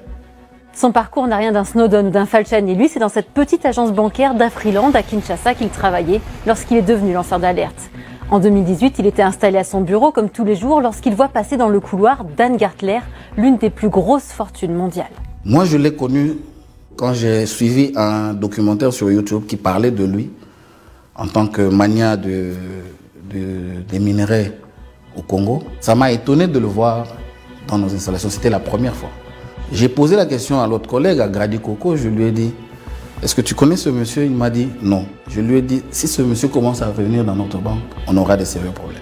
Son parcours n'a rien d'un Snowden ou d'un Falciani. Lui, c'est dans cette petite agence bancaire d'Afriland à Kinshasa qu'il travaillait lorsqu'il est devenu lanceur d'alerte. En 2018, il était installé à son bureau comme tous les jours lorsqu'il voit passer dans le couloir Dan Gertler, l'une des plus grosses fortunes mondiales. Moi, je l'ai connu quand j'ai suivi un documentaire sur YouTube qui parlait de lui en tant que magnat des minerais au Congo. Ça m'a étonné de le voir dans nos installations. C'était la première fois. J'ai posé la question à l'autre collègue, à Grady Coco. Je lui ai dit, est-ce que tu connais ce monsieur? Il m'a dit non. Je lui ai dit, si ce monsieur commence à revenir dans notre banque, on aura des sérieux problèmes.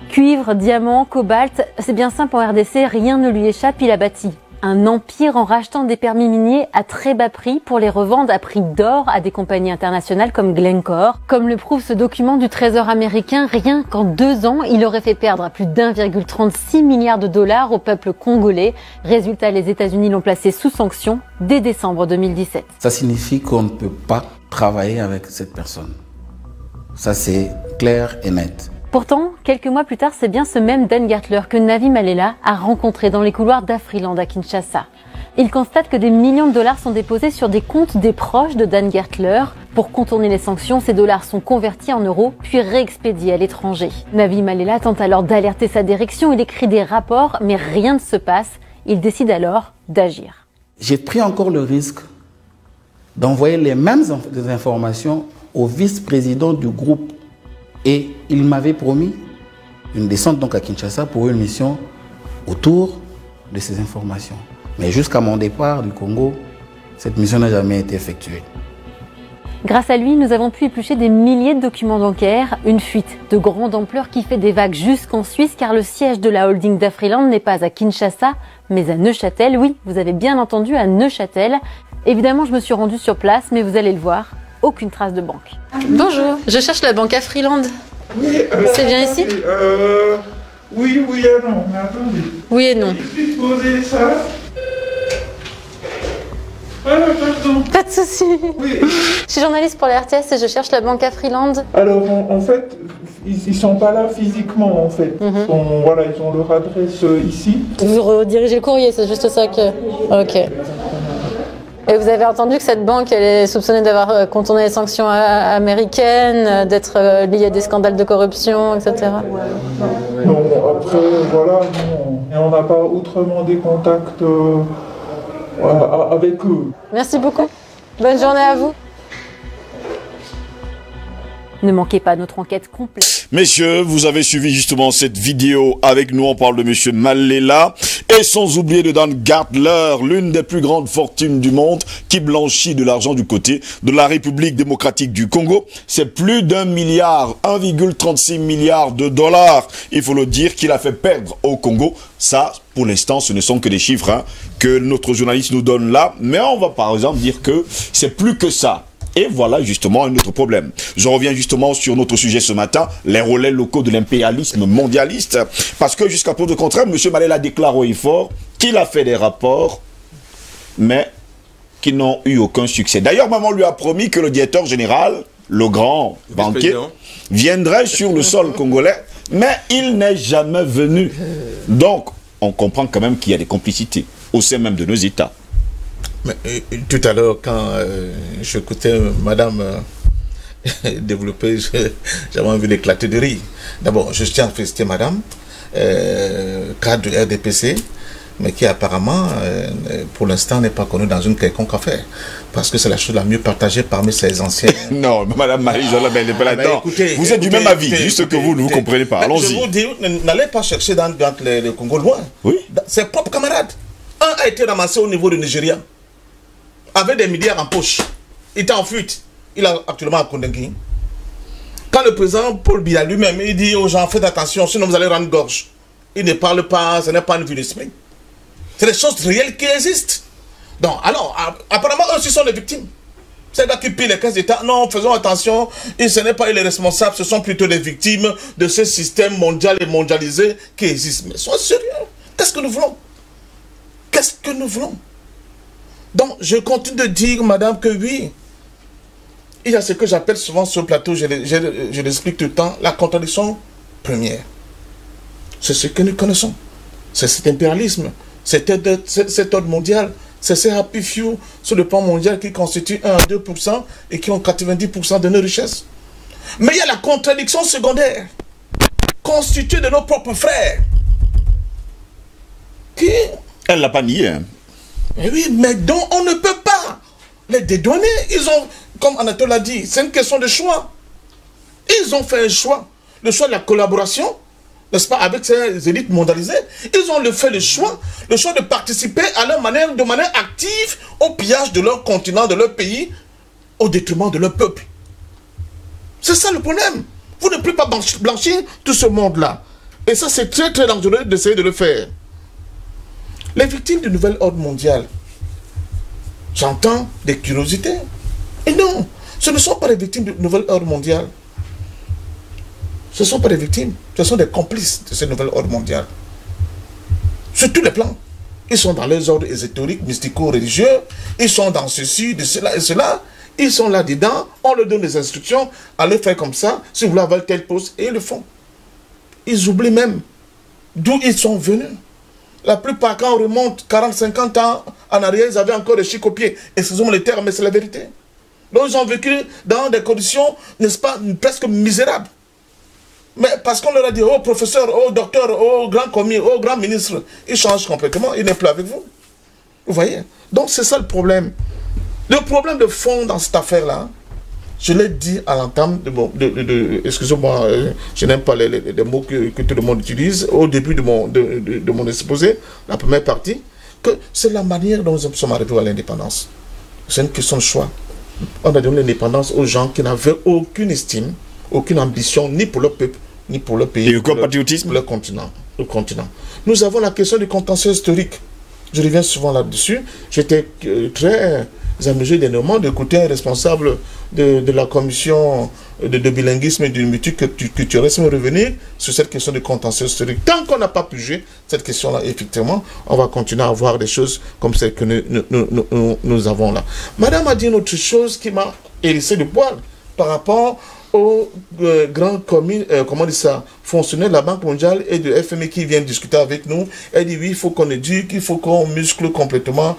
Cuivre, diamant, cobalt, c'est bien simple en RDC, rien ne lui échappe, il a bâti un empire en rachetant des permis miniers à très bas prix pour les revendre à prix d'or à des compagnies internationales comme Glencore. Comme le prouve ce document du Trésor américain, rien qu'en 2 ans, il aurait fait perdre plus d'1,36 milliard de dollars au peuple congolais. Résultat, les États-Unis l'ont placé sous sanction dès décembre 2017. Ça signifie qu'on ne peut pas travailler avec cette personne. Ça, c'est clair et net. Pourtant, quelques mois plus tard, c'est bien ce même Dan Gertler que Navi Malela a rencontré dans les couloirs d'Afriland à Kinshasa. Il constate que des millions de dollars sont déposés sur des comptes des proches de Dan Gertler. Pour contourner les sanctions, ces dollars sont convertis en euros puis réexpédiés à l'étranger. Navi Malela tente alors d'alerter sa direction, il écrit des rapports, mais rien ne se passe. Il décide alors d'agir. J'ai pris encore le risque d'envoyer les mêmes informations au vice-président du groupe. Et il m'avait promis une descente donc à Kinshasa pour une mission autour de ces informations. Mais jusqu'à mon départ du Congo, cette mission n'a jamais été effectuée. Grâce à lui, nous avons pu éplucher des milliers de documents bancaires, une fuite de grande ampleur qui fait des vagues jusqu'en Suisse car le siège de la holding d'Afriland n'est pas à Kinshasa, mais à Neuchâtel. Oui, vous avez bien entendu, à Neuchâtel. Évidemment, je me suis rendue sur place, mais vous allez le voir, aucune trace de banque. Bonjour, je cherche la banque Afriland. Oui, c'est bien ici? Oui et non, mais attendez. Oui et non. Je vais poser ça. Pardon. Pas de souci. Oui. Je suis journaliste pour la RTS et je cherche la banque Afriland. Alors, en fait, ils sont pas là physiquement, en fait. Voilà, ils ont leur adresse ici. Vous redirigez le courrier, c'est juste ça que... Ok. Et vous avez entendu que cette banque, elle est soupçonnée d'avoir contourné les sanctions américaines, d'être liée à des scandales de corruption, etc. Non, après, voilà, non. Et on n'a pas autrement des contacts avec eux. Merci beaucoup. Bonne journée à vous. Ne manquez pas notre enquête complète. Messieurs, vous avez suivi justement cette vidéo avec nous. On parle de monsieur Malela. Et sans oublier de Dan Gardler, l'une des plus grandes fortunes du monde, qui blanchit de l'argent du côté de la République démocratique du Congo. C'est plus d'1 milliard, 1,36 milliard de dollars. Il faut le dire, qu'il a fait perdre au Congo. Ça, pour l'instant, ce ne sont que des chiffres que notre journaliste nous donne là. Mais on va par exemple dire que c'est plus que ça. Et voilà justement un autre problème. Je reviens justement sur notre sujet ce matin, les relais locaux de l'impérialisme mondialiste. Parce que jusqu'à preuve de contraire, M. Malela déclare haut et fort qu'il a fait des rapports, mais qui n'ont eu aucun succès. D'ailleurs, maman lui a promis que le directeur général, le grand banquier, viendrait sur le sol congolais, mais il n'est jamais venu. Donc, on comprend quand même qu'il y a des complicités au sein même de nos États. Mais, tout à l'heure, quand j'écoutais madame développer, j'avais envie d'éclater de rire. D'abord, je tiens à féliciter madame, cadre du RDPC, mais qui apparemment, pour l'instant, n'est pas connue dans une quelconque affaire. Parce que c'est la chose la mieux partagée parmi ses anciens. Non, madame Marie-Jola, elle n'est pas là-dedans. Vous êtes du même avis, juste que vous ne vous comprenez pas. Allons-y. Je vous dis, n'allez pas chercher dans le Congo loin. Oui. Ses propres camarades. Un a été ramassé au niveau du Nigeria, avec des milliards en poche. Il était en fuite. Il est actuellement à Kondengui. Quand le président Paul Biya lui-même, il dit aux gens, faites attention, sinon vous allez rendre gorge. Il ne parle pas, ce n'est pas une vue d'esprit. C'est des choses réelles qui existent. Donc, alors, apparemment, eux aussi sont des victimes. C'est là qui pillent les caisses d'État. Non, faisons attention, ce n'est pas eux les responsables, ce sont plutôt des victimes de ce système mondial et mondialisé qui existe. Mais soyez sérieux. Qu'est-ce que nous voulons? Qu'est-ce que nous voulons? Donc, je continue de dire, madame, que oui, il y a ce que j'appelle souvent sur le plateau, je l'explique tout le temps, la contradiction première. C'est ce que nous connaissons. C'est cet impérialisme, cet ordre mondial, c'est ces happy few sur le plan mondial qui constituent 1 à 2% et qui ont 90% de nos richesses. Mais il y a la contradiction secondaire, constituée de nos propres frères, qui... Elle ne l'a pas nié, hein. Mais oui, mais dont on ne peut pas les dédouaner. Ils ont, comme Anatole l'a dit, c'est une question de choix. Ils ont fait un choix. Le choix de la collaboration, n'est-ce pas, avec ces élites mondialisées. Ils ont fait le choix de participer à leur manière, de manière active au pillage de leur continent, de leur pays, au détriment de leur peuple. C'est ça le problème. Vous ne pouvez pas blanchir tout ce monde-là. Et ça, c'est très très dangereux d'essayer de le faire. Les victimes du nouvel ordre mondial, j'entends des curiosités. Et non, ce ne sont pas les victimes du nouvel ordre mondial. Ce ne sont pas des victimes, ce sont des complices de ce nouvel ordre mondial. Sur tous les plans. Ils sont dans les ordres ésotériques, mystico-religieux, ils sont dans ceci, de cela et cela. Ils sont là-dedans, on leur donne des instructions, allez faire comme ça, si vous voulez avoir tel poste, et ils le font. Ils oublient même d'où ils sont venus. La plupart, quand on remonte 40-50 ans en arrière, ils avaient encore des chics aux pieds. Excusez-moi les termes, mais c'est la vérité. Donc ils ont vécu dans des conditions, n'est-ce pas, presque misérables. Mais parce qu'on leur a dit, oh professeur, oh docteur, oh grand commis, oh grand ministre, ils changent complètement, ils n'est plus avec vous. Vous voyez? Donc c'est ça le problème. Le problème de fond dans cette affaire-là, je l'ai dit à l'entame excusez-moi, je n'aime pas les mots que tout le monde utilise au début de mon exposé, la première partie, que c'est la manière dont nous sommes arrivés à l'indépendance. C'est une question de choix. On a donné l'indépendance aux gens qui n'avaient aucune estime, aucune ambition, ni pour leur peuple, ni pour leur pays. Et aucun patriotisme. Pour le continent. Nous avons la question du contentieux historique. Je reviens souvent là-dessus. J'étais très amusé dernièrement d'écouter un responsable de la commission de bilinguisme et du multiculturalisme revenir sur cette question du contentieux historique. Tant qu'on n'a pas pugé cette question-là, effectivement, on va continuer à avoir des choses comme celles que nous avons là. Madame a dit une autre chose qui m'a hérissé de poil par rapport aux grands fonctionnaires de la Banque mondiale et de FMI qui viennent discuter avec nous. Elle dit oui, il faut qu'on éduque, il faut qu'on muscle complètement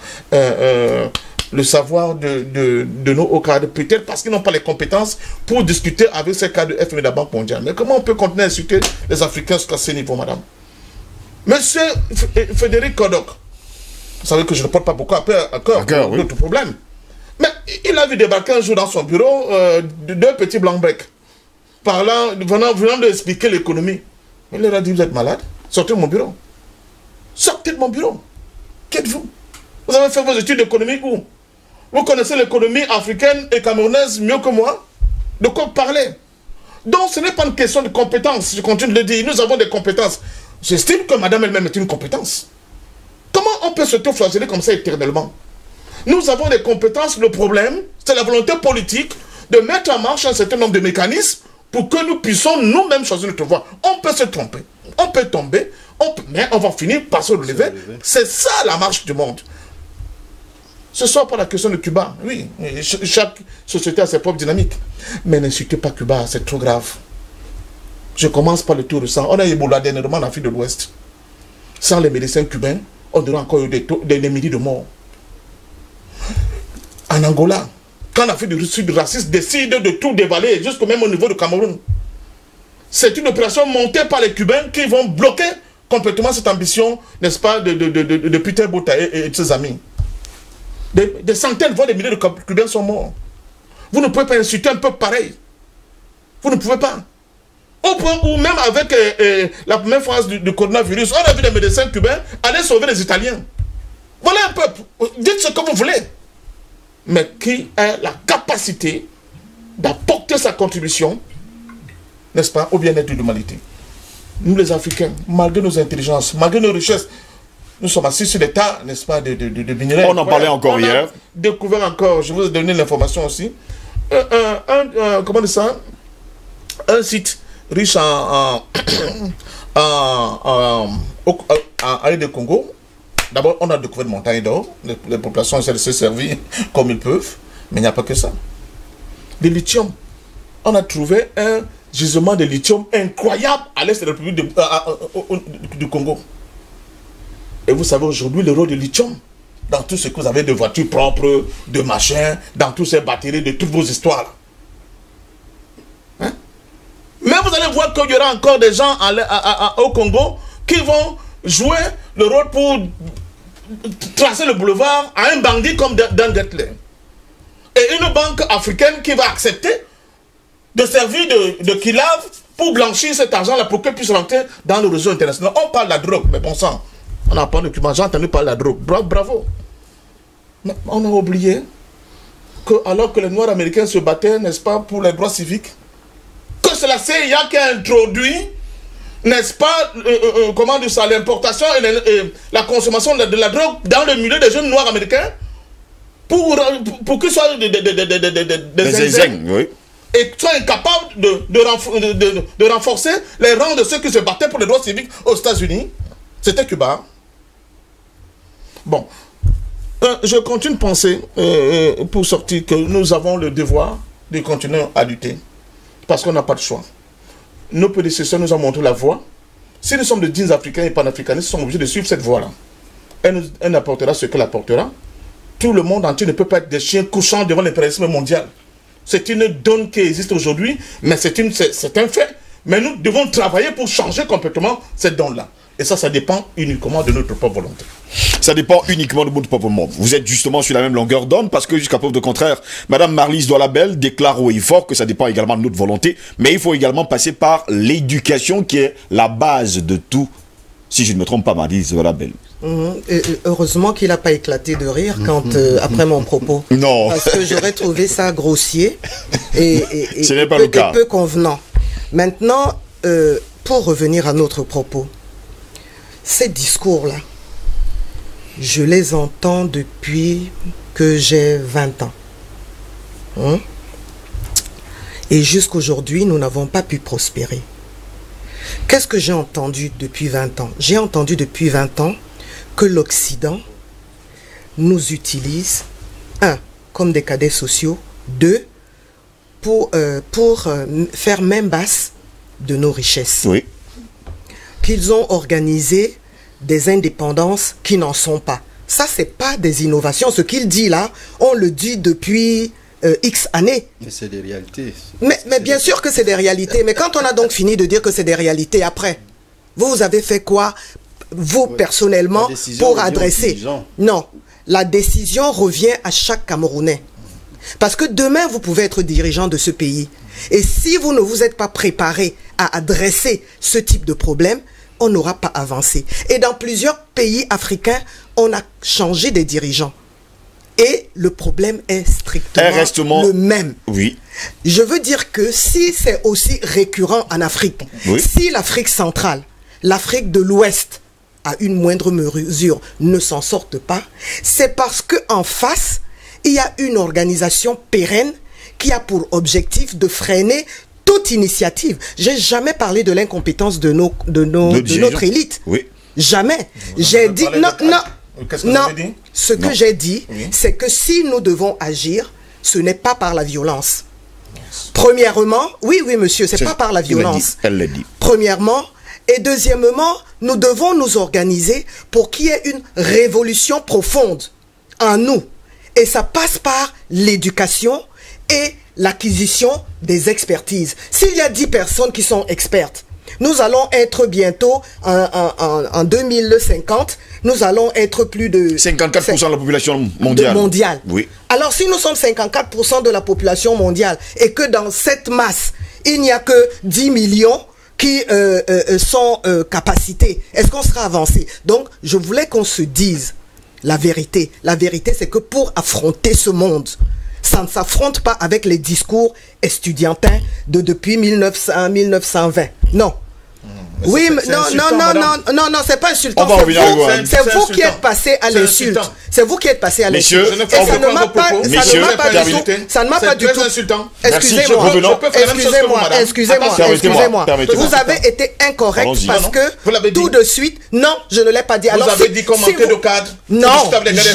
le savoir de nos hauts cadres, peut-être parce qu'ils n'ont pas les compétences pour discuter avec ces cadres de FMI de la Banque mondiale. Mais comment on peut continuer à insulter les Africains jusqu'à ce niveau, madame? Monsieur Frédéric Kodok, vous savez que je ne porte pas beaucoup à cœur d'autres problèmes. Mais il a vu débarquer un jour dans son bureau deux petits blancs becs, venant de expliquer l'économie. Il leur a dit, vous êtes malade? Sortez de mon bureau. Sortez de mon bureau. Qui êtes-vous? Vous avez fait vos études d'économie où? Vous connaissez l'économie africaine et camerounaise mieux que moi? De quoi vous parlez? Donc ce n'est pas une question de compétence, je continue de le dire, nous avons des compétences. J'estime que madame elle-même est une compétence. Comment on peut s'auto-flageller comme ça éternellement? Nous avons des compétences, le problème, c'est la volonté politique de mettre en marche un certain nombre de mécanismes pour que nous puissions nous-mêmes choisir notre voie. On peut se tromper, on peut tomber, mais on va finir par se relever. C'est ça la marche du monde. Ce soir, pas la question de Cuba. Oui, chaque société a ses propres dynamiques. Mais n'insultez pas Cuba, c'est trop grave. Je commence par le tour de sang. On a Ebola dernièrement en Afrique de l'Ouest. Sans les médecins cubains, on aurait encore eu des milliers de morts. En Angola, quand l'Afrique du Sud raciste décide de tout dévaler, jusqu'au même au niveau du Cameroun, c'est une opération montée par les Cubains qui vont bloquer complètement cette ambition, n'est-ce pas, de Peter Botha et de ses amis. Des centaines, voire des milliers de Cubains sont morts. Vous ne pouvez pas insulter un peuple pareil. Vous ne pouvez pas. Au point où même avec la première phase du coronavirus, on a vu des médecins cubains aller sauver les Italiens. Voilà un peuple. Dites ce que vous voulez. Mais qui a la capacité d'apporter sa contribution, n'est-ce pas, au bien-être de l'humanité. Nous les Africains, malgré nos intelligences, malgré nos richesses, nous sommes assis sur des tas, n'est-ce pas, de minerais. On en parlait encore hier. On a découvert encore, je vous ai donné l'information aussi, comment dire ça, un site riche en de Congo. D'abord, on a découvert de montagnes d'or. Les populations essaient de se servir comme ils peuvent. Mais il n'y a pas que ça. Le lithium. On a trouvé un gisement de lithium incroyable à l'est de la République du Congo. Et vous savez aujourd'hui le rôle du lithium dans tout ce que vous avez de voitures propres, de machins, dans toutes ces batteries, de toutes vos histoires. Hein? Mais vous allez voir qu'il y aura encore des gens au Congo qui vont jouer le rôle pour tracer le boulevard à un bandit comme Dan Getler. Et une banque africaine qui va accepter de servir de Kilav pour blanchir cet argent-là pour qu'elle puisse rentrer dans le réseau international. On parle de la drogue, mais bon sang. On a parlé de Cuba, j'ai entendu parler de la drogue. Bravo. Mais on a oublié que alors que les Noirs américains se battaient, n'est-ce pas, pour les droits civiques, que c'est la CIA qui a introduit, n'est-ce pas, comment dire ça, l'importation et la consommation de la drogue dans le milieu des jeunes noirs américains pour qu'ils soient des zinzins, oui. Et soient incapables de renforcer les rangs de ceux qui se battaient pour les droits civiques aux États-Unis. C'était Cuba. Bon, je continue de penser, pour sortir, que nous avons le devoir de continuer à lutter, parce qu'on n'a pas de choix. Nos prédécesseurs nous ont montré la voie. Si nous sommes de dignes africains et panafricanistes, nous sommes obligés de suivre cette voie-là. Elle apportera ce qu'elle apportera. Tout le monde entier ne peut pas être des chiens couchants devant l'impérialisme mondial. C'est une donne qui existe aujourd'hui, mais c'est un fait. Mais nous devons travailler pour changer complètement cette donne-là. Et ça dépend uniquement de notre propre volonté. Ça dépend uniquement de notre propre volonté. Vous êtes justement sur la même longueur d'onde parce que jusqu'à preuve de contraire, Madame Marlise Doualabel déclare haut et fort que ça dépend également de notre volonté, mais il faut également passer par l'éducation qui est la base de tout Si je ne me trompe pas, m'a dit Zola Bell. Heureusement qu'il n'a pas éclaté de rire quand, après mon propos. Non. Parce que j'aurais trouvé ça grossier et peu convenant. Maintenant, pour revenir à notre propos, ces discours-là, je les entends depuis que j'ai 20 ans. Et jusqu'aujourd'hui, nous n'avons pas pu prospérer. Qu'est-ce que j'ai entendu depuis 20 ans? J'ai entendu depuis 20 ans que l'Occident nous utilise, 1, comme des cadets sociaux, 2, pour faire main basse de nos richesses. Oui. Qu'ils ont organisé des indépendances qui n'en sont pas. Ça, c'est pas des innovations. Ce qu'il dit là, on le dit depuis X années. Mais c'est des réalités. Mais bien sûr que c'est des réalités. Mais quand on a donc fini de dire que c'est des réalités, après, vous avez fait quoi, vous, personnellement, pour adresser? Non, la décision revient à chaque Camerounais. Parce que demain, vous pouvez être dirigeant de ce pays. Et si vous ne vous êtes pas préparé à adresser ce type de problème, on n'aura pas avancé. Et dans plusieurs pays africains, on a changé des dirigeants. Et le problème est strictement le même. Oui. Je veux dire que si c'est aussi récurrent en Afrique, si l'Afrique centrale, l'Afrique de l'Ouest, à une moindre mesure, ne s'en sortent pas, c'est parce qu'en face, il y a une organisation pérenne qui a pour objectif de freiner toute initiative. J'ai jamais parlé de l'incompétence de notre élite. Oui. Jamais. J'ai dit non. Ce que j'ai dit, c'est que si nous devons agir, ce n'est pas par la violence. Premièrement, oui, monsieur, c'est pas par la violence. Elle l'a dit. Premièrement, et deuxièmement, nous devons nous organiser pour qu'il y ait une révolution profonde en nous. Et ça passe par l'éducation et l'acquisition des expertises. S'il y a 10 personnes qui sont expertes, nous allons être bientôt, en 2050, nous allons être plus de 54% de la population mondiale. Oui. Alors si nous sommes 54% de la population mondiale et que dans cette masse, il n'y a que 10 millions qui sont capacités, est-ce qu'on sera avancé? Donc, je voulais qu'on se dise la vérité. La vérité, c'est que pour affronter ce monde, ça ne s'affronte pas avec les discours estudiantins de depuis 1920. Non. Oui, mais non, c'est pas insultant. C'est vous qui êtes passé à l'insulte. C'est vous qui êtes passé à l'insulte. Ça ne m'a pas du tout. Excusez-moi. Vous avez été incorrect parce que tout de suite, non, je ne l'ai pas dit. Vous avez dit qu'on manquait de cadre. Non, jamais, je ne l'ai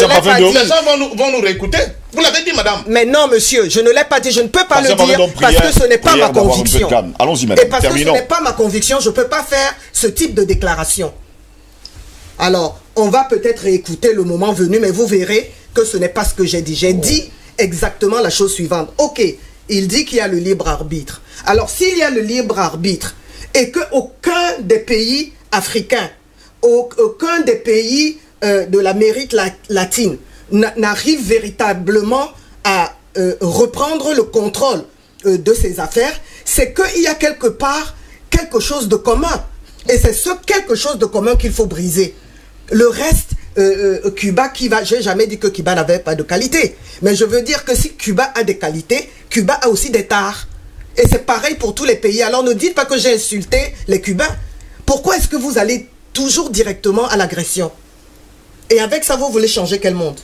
pas dit. Les gens vont nous réécouter. Vous l'avez dit, madame. Mais non, monsieur, je ne l'ai pas dit. Je ne peux pas le dire parce que ce n'est pas ma conviction. Allons-y, madame. Et parce que ce n'est pas ma conviction, je ne peux pas faire ce type de déclaration. Alors, on va peut-être réécouter le moment venu, mais vous verrez que ce n'est pas ce que j'ai dit. J'ai dit exactement la chose suivante. Ok, il dit qu'il y a le libre arbitre. Alors, s'il y a le libre arbitre et qu'aucun des pays africains, aucun des pays de l'Amérique latine n'arrive véritablement à reprendre le contrôle de ces affaires, c'est qu'il y a quelque part quelque chose de commun. Et c'est ce quelque chose de commun qu'il faut briser. Le reste, Cuba qui va... Je n'ai jamais dit que Cuba n'avait pas de qualité. Mais je veux dire que si Cuba a des qualités, Cuba a aussi des tares. Et c'est pareil pour tous les pays. Alors ne dites pas que j'ai insulté les Cubains. Pourquoi est-ce que vous allez toujours directement à l'agression? Et avec ça, vous voulez changer quel monde?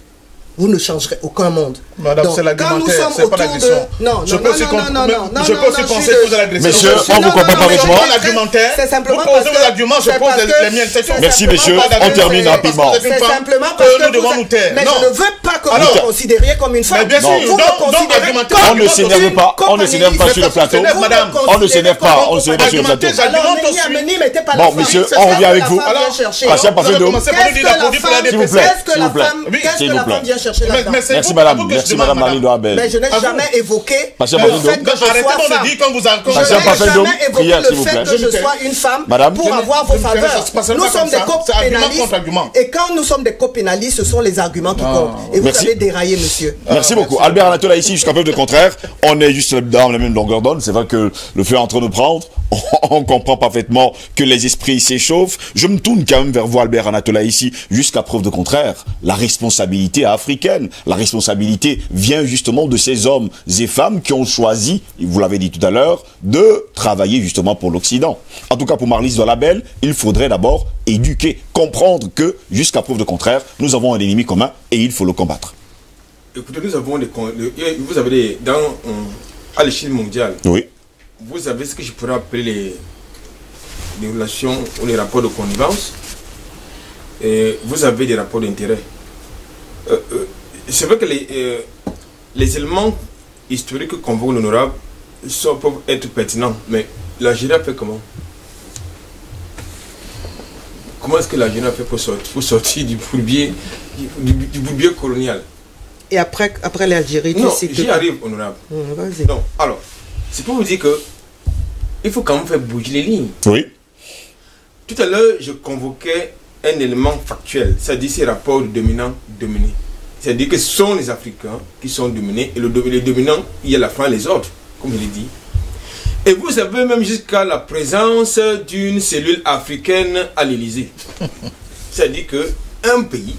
Vous ne changerez aucun monde. Madame, c'est l'argumentaire, c'est pas l'agression. Non, je peux aussi penser que vous allez agresser. Monsieur, on vous comprend parfaitement. C'est simplement vous posez vos arguments, je pose les miennes. Merci, messieurs, on termine rapidement. C'est simplement parce que nous devons nous taire. Mais je ne veux pas que vous me considériez comme une femme. Mais bien sûr, on ne s'énerve pas, on ne s'énerve pas sur le plateau. On ne s'énerve pas, on ne s'énerve pas sur le plateau. Bon, monsieur, on revient avec vous. Patient, parfait de s'il vous plaît. S'il vous plaît. Merci madame Marie Doabel. Mais je n'ai jamais évoqué le fait que je sois femme. Je n'ai jamais évoqué le fait que je sois une femme pour avoir vos faveurs. Nous sommes des copénalistes et quand nous sommes des copénalistes, ce sont les arguments qui comptent. Et vous avez déraillé, monsieur. Merci beaucoup. Albert Anatola ici, jusqu'à preuve de contraire. On est juste dans la même longueur d'onde. C'est vrai que le feu est en train de prendre. on comprend parfaitement que les esprits s'échauffent. Je me tourne quand même vers vous, Albert Anatola, ici, jusqu'à preuve de contraire. La responsabilité africaine, la responsabilité vient justement de ces hommes et femmes qui ont choisi, vous l'avez dit tout à l'heure, de travailler justement pour l'Occident. En tout cas, pour Marlys Doualabel, il faudrait d'abord éduquer, comprendre que, jusqu'à preuve de contraire, nous avons un ennemi commun et il faut le combattre. Écoutez, nous avons vous avez à l'échelle mondiale, oui. Vous avez ce que je pourrais appeler les relations ou les rapports de connivence, et vous avez des rapports d'intérêt. C'est vrai que les éléments historiques qu'on voit l'honorable peuvent être pertinents, mais l'Algérie a fait comment? Comment est-ce que l'Algérie a fait pour sortir du bourbier colonial? Et après l'Algérie, non, j'y arrive, honorable. Non, alors, c'est pour vous dire que il faut quand même faire bouger les lignes. Oui. Tout à l'heure, je convoquais un élément factuel, c'est-à-dire ces rapports de dominant-dominé. C'est-à-dire que ce sont les Africains qui sont dominés, et les dominants, il y a la France et les autres, comme je l'ai dit. Et vous avez même jusqu'à la présence d'une cellule africaine à l'Élysée. C'est-à-dire qu'un pays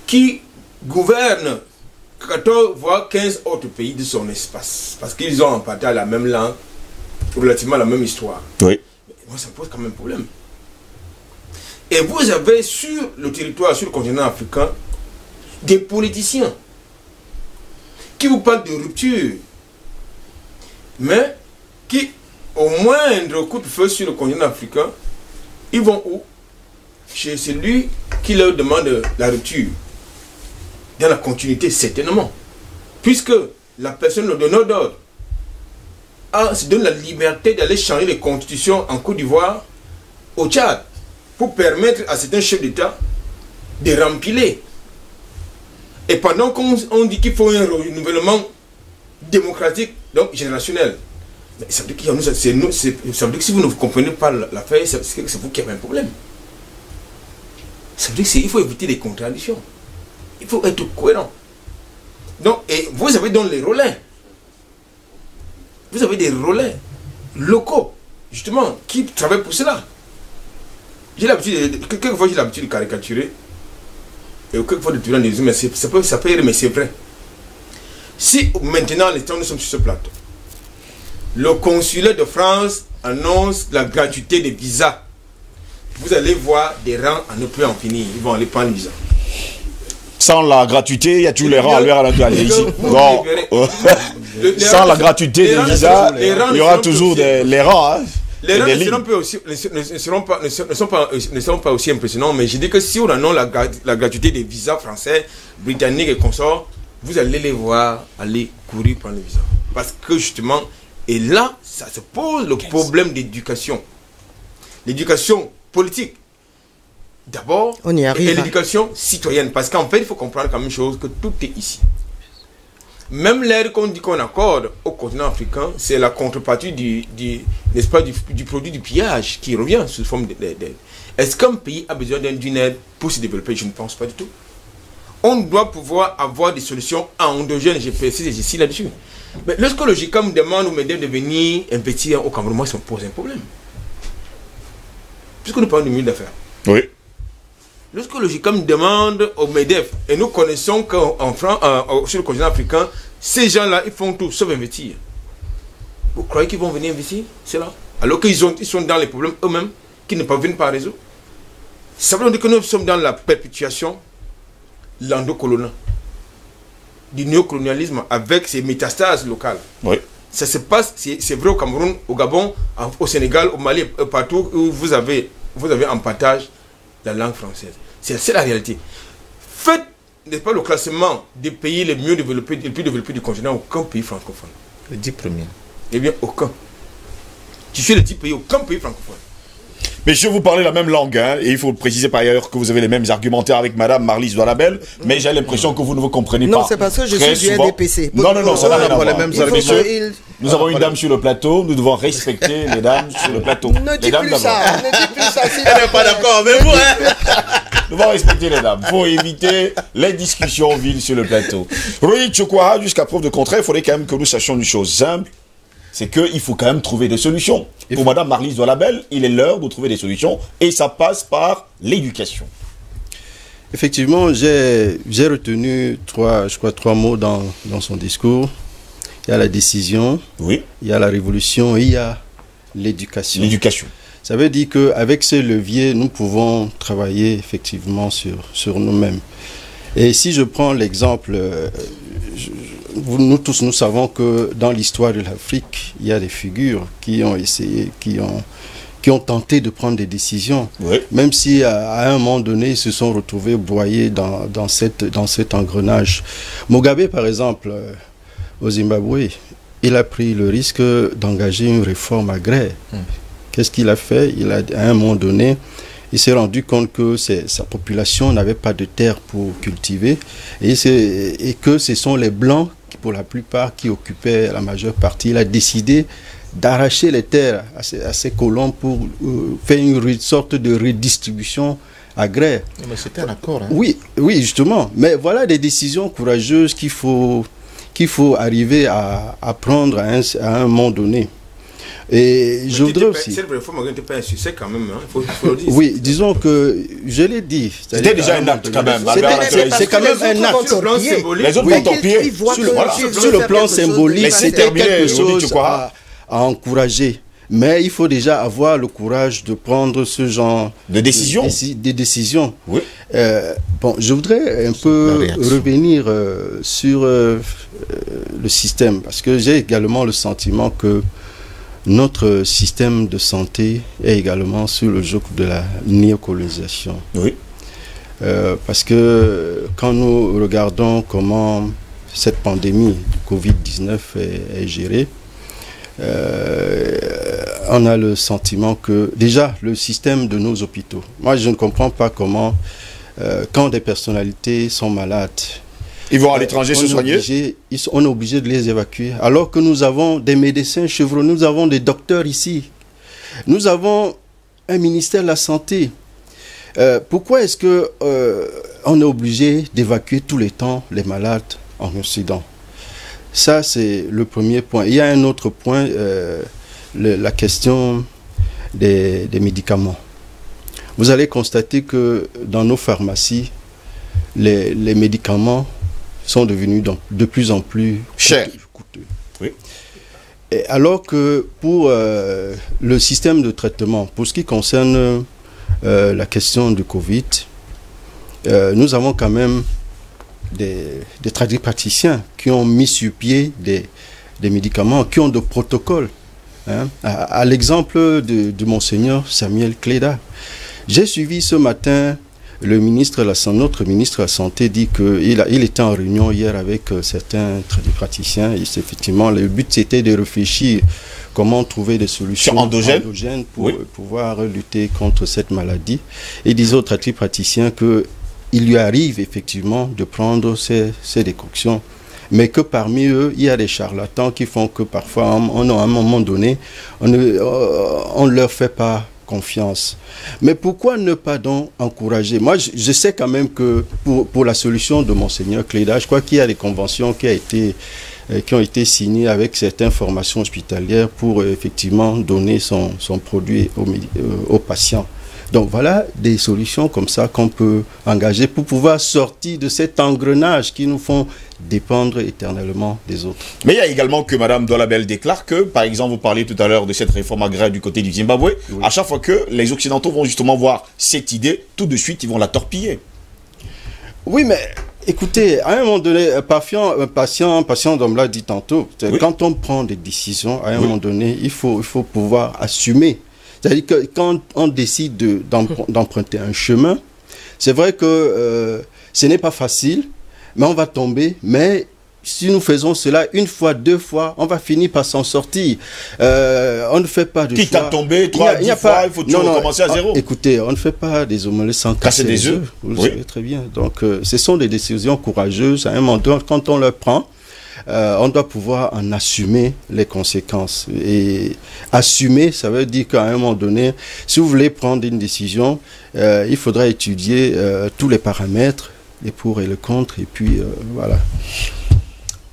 qui gouverne 14 voire 15 autres pays de son espace, parce qu'ils ont en partage la même langue, relativement la même histoire. Oui. Moi, ça me pose quand même problème. Et vous avez sur le territoire, sur le continent africain, des politiciens qui vous parlent de rupture, mais qui, au moindre coup de feu sur le continent africain, ils vont où? Chez celui qui leur demande la rupture. Dans la continuité, certainement. Puisque la personne de donneur d'ordre se donne la liberté d'aller changer les constitutions en Côte d'Ivoire, au Tchad, pour permettre à certains chefs d'État de rempiler. Et pendant qu'on dit qu'il faut un renouvellement démocratique, donc générationnel, ça veut dire que si vous ne comprenez pas l'affaire, c'est vous qui avez un problème. Ça veut dire qu'il faut éviter les contradictions. Il faut être cohérent. Donc, et vous avez donc les relais. Vous avez des relais locaux, justement, qui travaillent pour cela. J'ai l'habitude, quelquefois j'ai l'habitude de caricaturer, et quelquefois de tourner les yeux, mais ça peut être, mais c'est vrai. Si maintenant, nous sommes sur ce plateau, le consulat de France annonce la gratuité des visas, vous allez voir des rangs à ne plus en finir. Ils vont aller prendre le visa. Sans la gratuité, il y a tous les rangs à l'heure ici. Bon. Sans la gratuité des visas, il y aura toujours les rangs. Hein, les rangs ne seront pas aussi impressionnants, mais je dis que si on annonce la gratuité des visas français, britanniques et consorts, vous allez les voir aller courir prendre le visa. Parce que justement, et là, ça se pose le problème d'éducation. L'éducation politique. D'abord, et l'éducation citoyenne. Parce qu'en fait, il faut comprendre comme une chose, que tout est ici. Même l'aide qu'on dit qu'on accorde au continent africain, c'est la contrepartie n'est-ce pas, du produit du pillage qui revient sous forme d'aide. Est-ce qu'un pays a besoin d'une aide pour se développer? Je ne pense pas du tout. On doit pouvoir avoir des solutions endogènes, je précise ici là-dessus. Mais lorsque le GICAM demande aux MEDEF de venir investir au Cameroun, moi, ça me pose un problème. Puisque nous parlons du milieu d'affaires. Oui. Lorsque le GICAM demande au MEDEF, et nous connaissons qu'en France, sur le continent africain, ces gens-là, ils font tout, sauf investir. Vous croyez qu'ils vont venir investir? C'est là. Alors qu'ils sont dans les problèmes eux-mêmes, qu'ils ne parviennent pas à résoudre. Ça veut dire que nous sommes dans la perpétuation l'endocolonial, du néocolonialisme avec ses métastases locales. Oui. Ça se passe, c'est vrai au Cameroun, au Gabon, au Sénégal, au Mali, partout où vous avez en partage la langue française. C'est la réalité. Faites, n'est-ce pas, le classement des pays les mieux développés, les plus développés du continent, aucun pays francophone. Les 10 premiers. Eh bien, aucun. Tu fais les 10 pays, aucun pays francophone. Messieurs, vous parlez la même langue, hein, et il faut préciser par ailleurs que vous avez les mêmes argumentaires avec Madame Marlys Doualabel, mais j'ai l'impression que vous ne vous comprenez pas. Non, c'est parce que je suis du NDPC. Non, ça n'a rien à voir. Messieurs, nous avons une dame sur le plateau, nous devons respecter les dames sur le plateau. Ne dis plus ça, Elle n'est pas d'accord avec vous, hein. Nous devons respecter les dames. Il faut éviter les discussions viles sur le plateau. Roy Tchokwa, jusqu'à preuve de contraire, il faudrait quand même que nous sachions une chose simple. c'est qu'il faut quand même trouver des solutions. Pour Madame Marlise Doualabel, il est l'heure de trouver des solutions et ça passe par l'éducation. Effectivement, j'ai retenu trois mots dans son discours. Il y a la décision, oui. Il y a la révolution et il y a l'éducation. L'éducation. Ça veut dire qu'avec ces leviers, nous pouvons travailler effectivement sur nous-mêmes. Et si je prends l'exemple, nous tous, nous savons que dans l'histoire de l'Afrique, il y a des figures qui ont essayé, qui ont tenté de prendre des décisions, oui. Même si à un moment donné, ils se sont retrouvés broyés dans cet engrenage. Mugabe, par exemple, au Zimbabwe, il a pris le risque d'engager une réforme agraire. Qu'est-ce qu'il a fait? À un moment donné, il s'est rendu compte que sa population n'avait pas de terre pour cultiver et que ce sont les Blancs, pour la plupart, qui occupaient la majeure partie. Il a décidé d'arracher les terres à ces colons pour faire une sorte de redistribution agraire. Mais c'était un accord. Hein. Oui, justement. Mais voilà des décisions courageuses qu'il faut arriver à prendre à un moment donné. Et je voudrais aussi... Cette réforme n'était pas un succès quand même, hein. Faut le dire. Oui, disons que je l'ai dit. C'était déjà un acte quand même. C'est quand même un acte. Les autres vont torpiller. Sur le plan symbolique, c'était quelque chose à encourager. Mais il faut déjà avoir le courage de prendre ce genre de décisions. Des décisions. Oui. Bon, je voudrais un peu revenir sur le système, parce que j'ai également le sentiment que notre système de santé est également sous le joug de la néocolonisation. Oui. Parce que quand nous regardons comment cette pandémie du Covid-19 est gérée, on a le sentiment que déjà le système de nos hôpitaux, moi je ne comprends pas comment quand des personnalités sont malades, ils vont à l'étranger se soigner. On est obligé de les évacuer. Alors que nous avons des médecins chevronnés, nous avons des docteurs ici. Nous avons un ministère de la Santé. Pourquoi est-ce qu'on est obligé d'évacuer tous les temps les malades en Occident? Ça, c'est le premier point. Il y a un autre point, la question des médicaments. Vous allez constater que dans nos pharmacies, les médicaments sont devenus de plus en plus coûteux. Oui. Et alors que pour le système de traitement, pour ce qui concerne la question du Covid, nous avons quand même des tradipraticiens qui ont mis sur pied des médicaments, qui ont de protocoles. Hein. À l'exemple de Monseigneur Samuel Cléda, j'ai suivi ce matin notre ministre de la Santé dit qu'il était en réunion hier avec certains tradipraticiens. Et effectivement, le but c'était de réfléchir comment trouver des solutions endogènes pour pouvoir lutter contre cette maladie. Et il disait aux tradipraticiens qu'il lui arrive effectivement de prendre ces décoctions, mais que parmi eux, il y a des charlatans qui font que parfois, à un moment donné, on ne leur fait pas confiance. Mais pourquoi ne pas donc encourager? Moi, je sais quand même que pour la solution de Monseigneur Cléda, je crois qu'il y a des conventions qui ont été signées avec certaines formations hospitalières pour effectivement donner son produit aux patients. Donc voilà des solutions comme ça qu'on peut engager pour pouvoir sortir de cet engrenage qui nous font dépendre éternellement des autres. Mais il y a également que Mme Doualabel déclare que, par exemple, vous parliez tout à l'heure de cette réforme agraire du côté du Zimbabwe, oui. À chaque fois que les Occidentaux vont justement voir cette idée, tout de suite ils vont la torpiller. Oui, mais écoutez, à un moment donné, un patient d'homme l'a dit tantôt, quand on prend des décisions, à un moment donné, il faut pouvoir assumer. C'est-à-dire que quand on décide d'emprunter un chemin, c'est vrai que ce n'est pas facile, mais on va tomber. Mais si nous faisons cela une fois, deux fois, on va finir par s'en sortir. On ne fait pas de choix. Quitte à tomber 3-10 fois, il faut toujours recommencer à zéro. Écoutez, on ne fait pas des omelettes sans casser des œufs. Vous le savez très bien. Donc, ce sont des décisions courageuses. À un moment donné, quand on le prend, on doit pouvoir en assumer les conséquences. Et assumer, ça veut dire qu'à un moment donné, si vous voulez prendre une décision, il faudra étudier tous les paramètres, les pour et les contre, et puis voilà.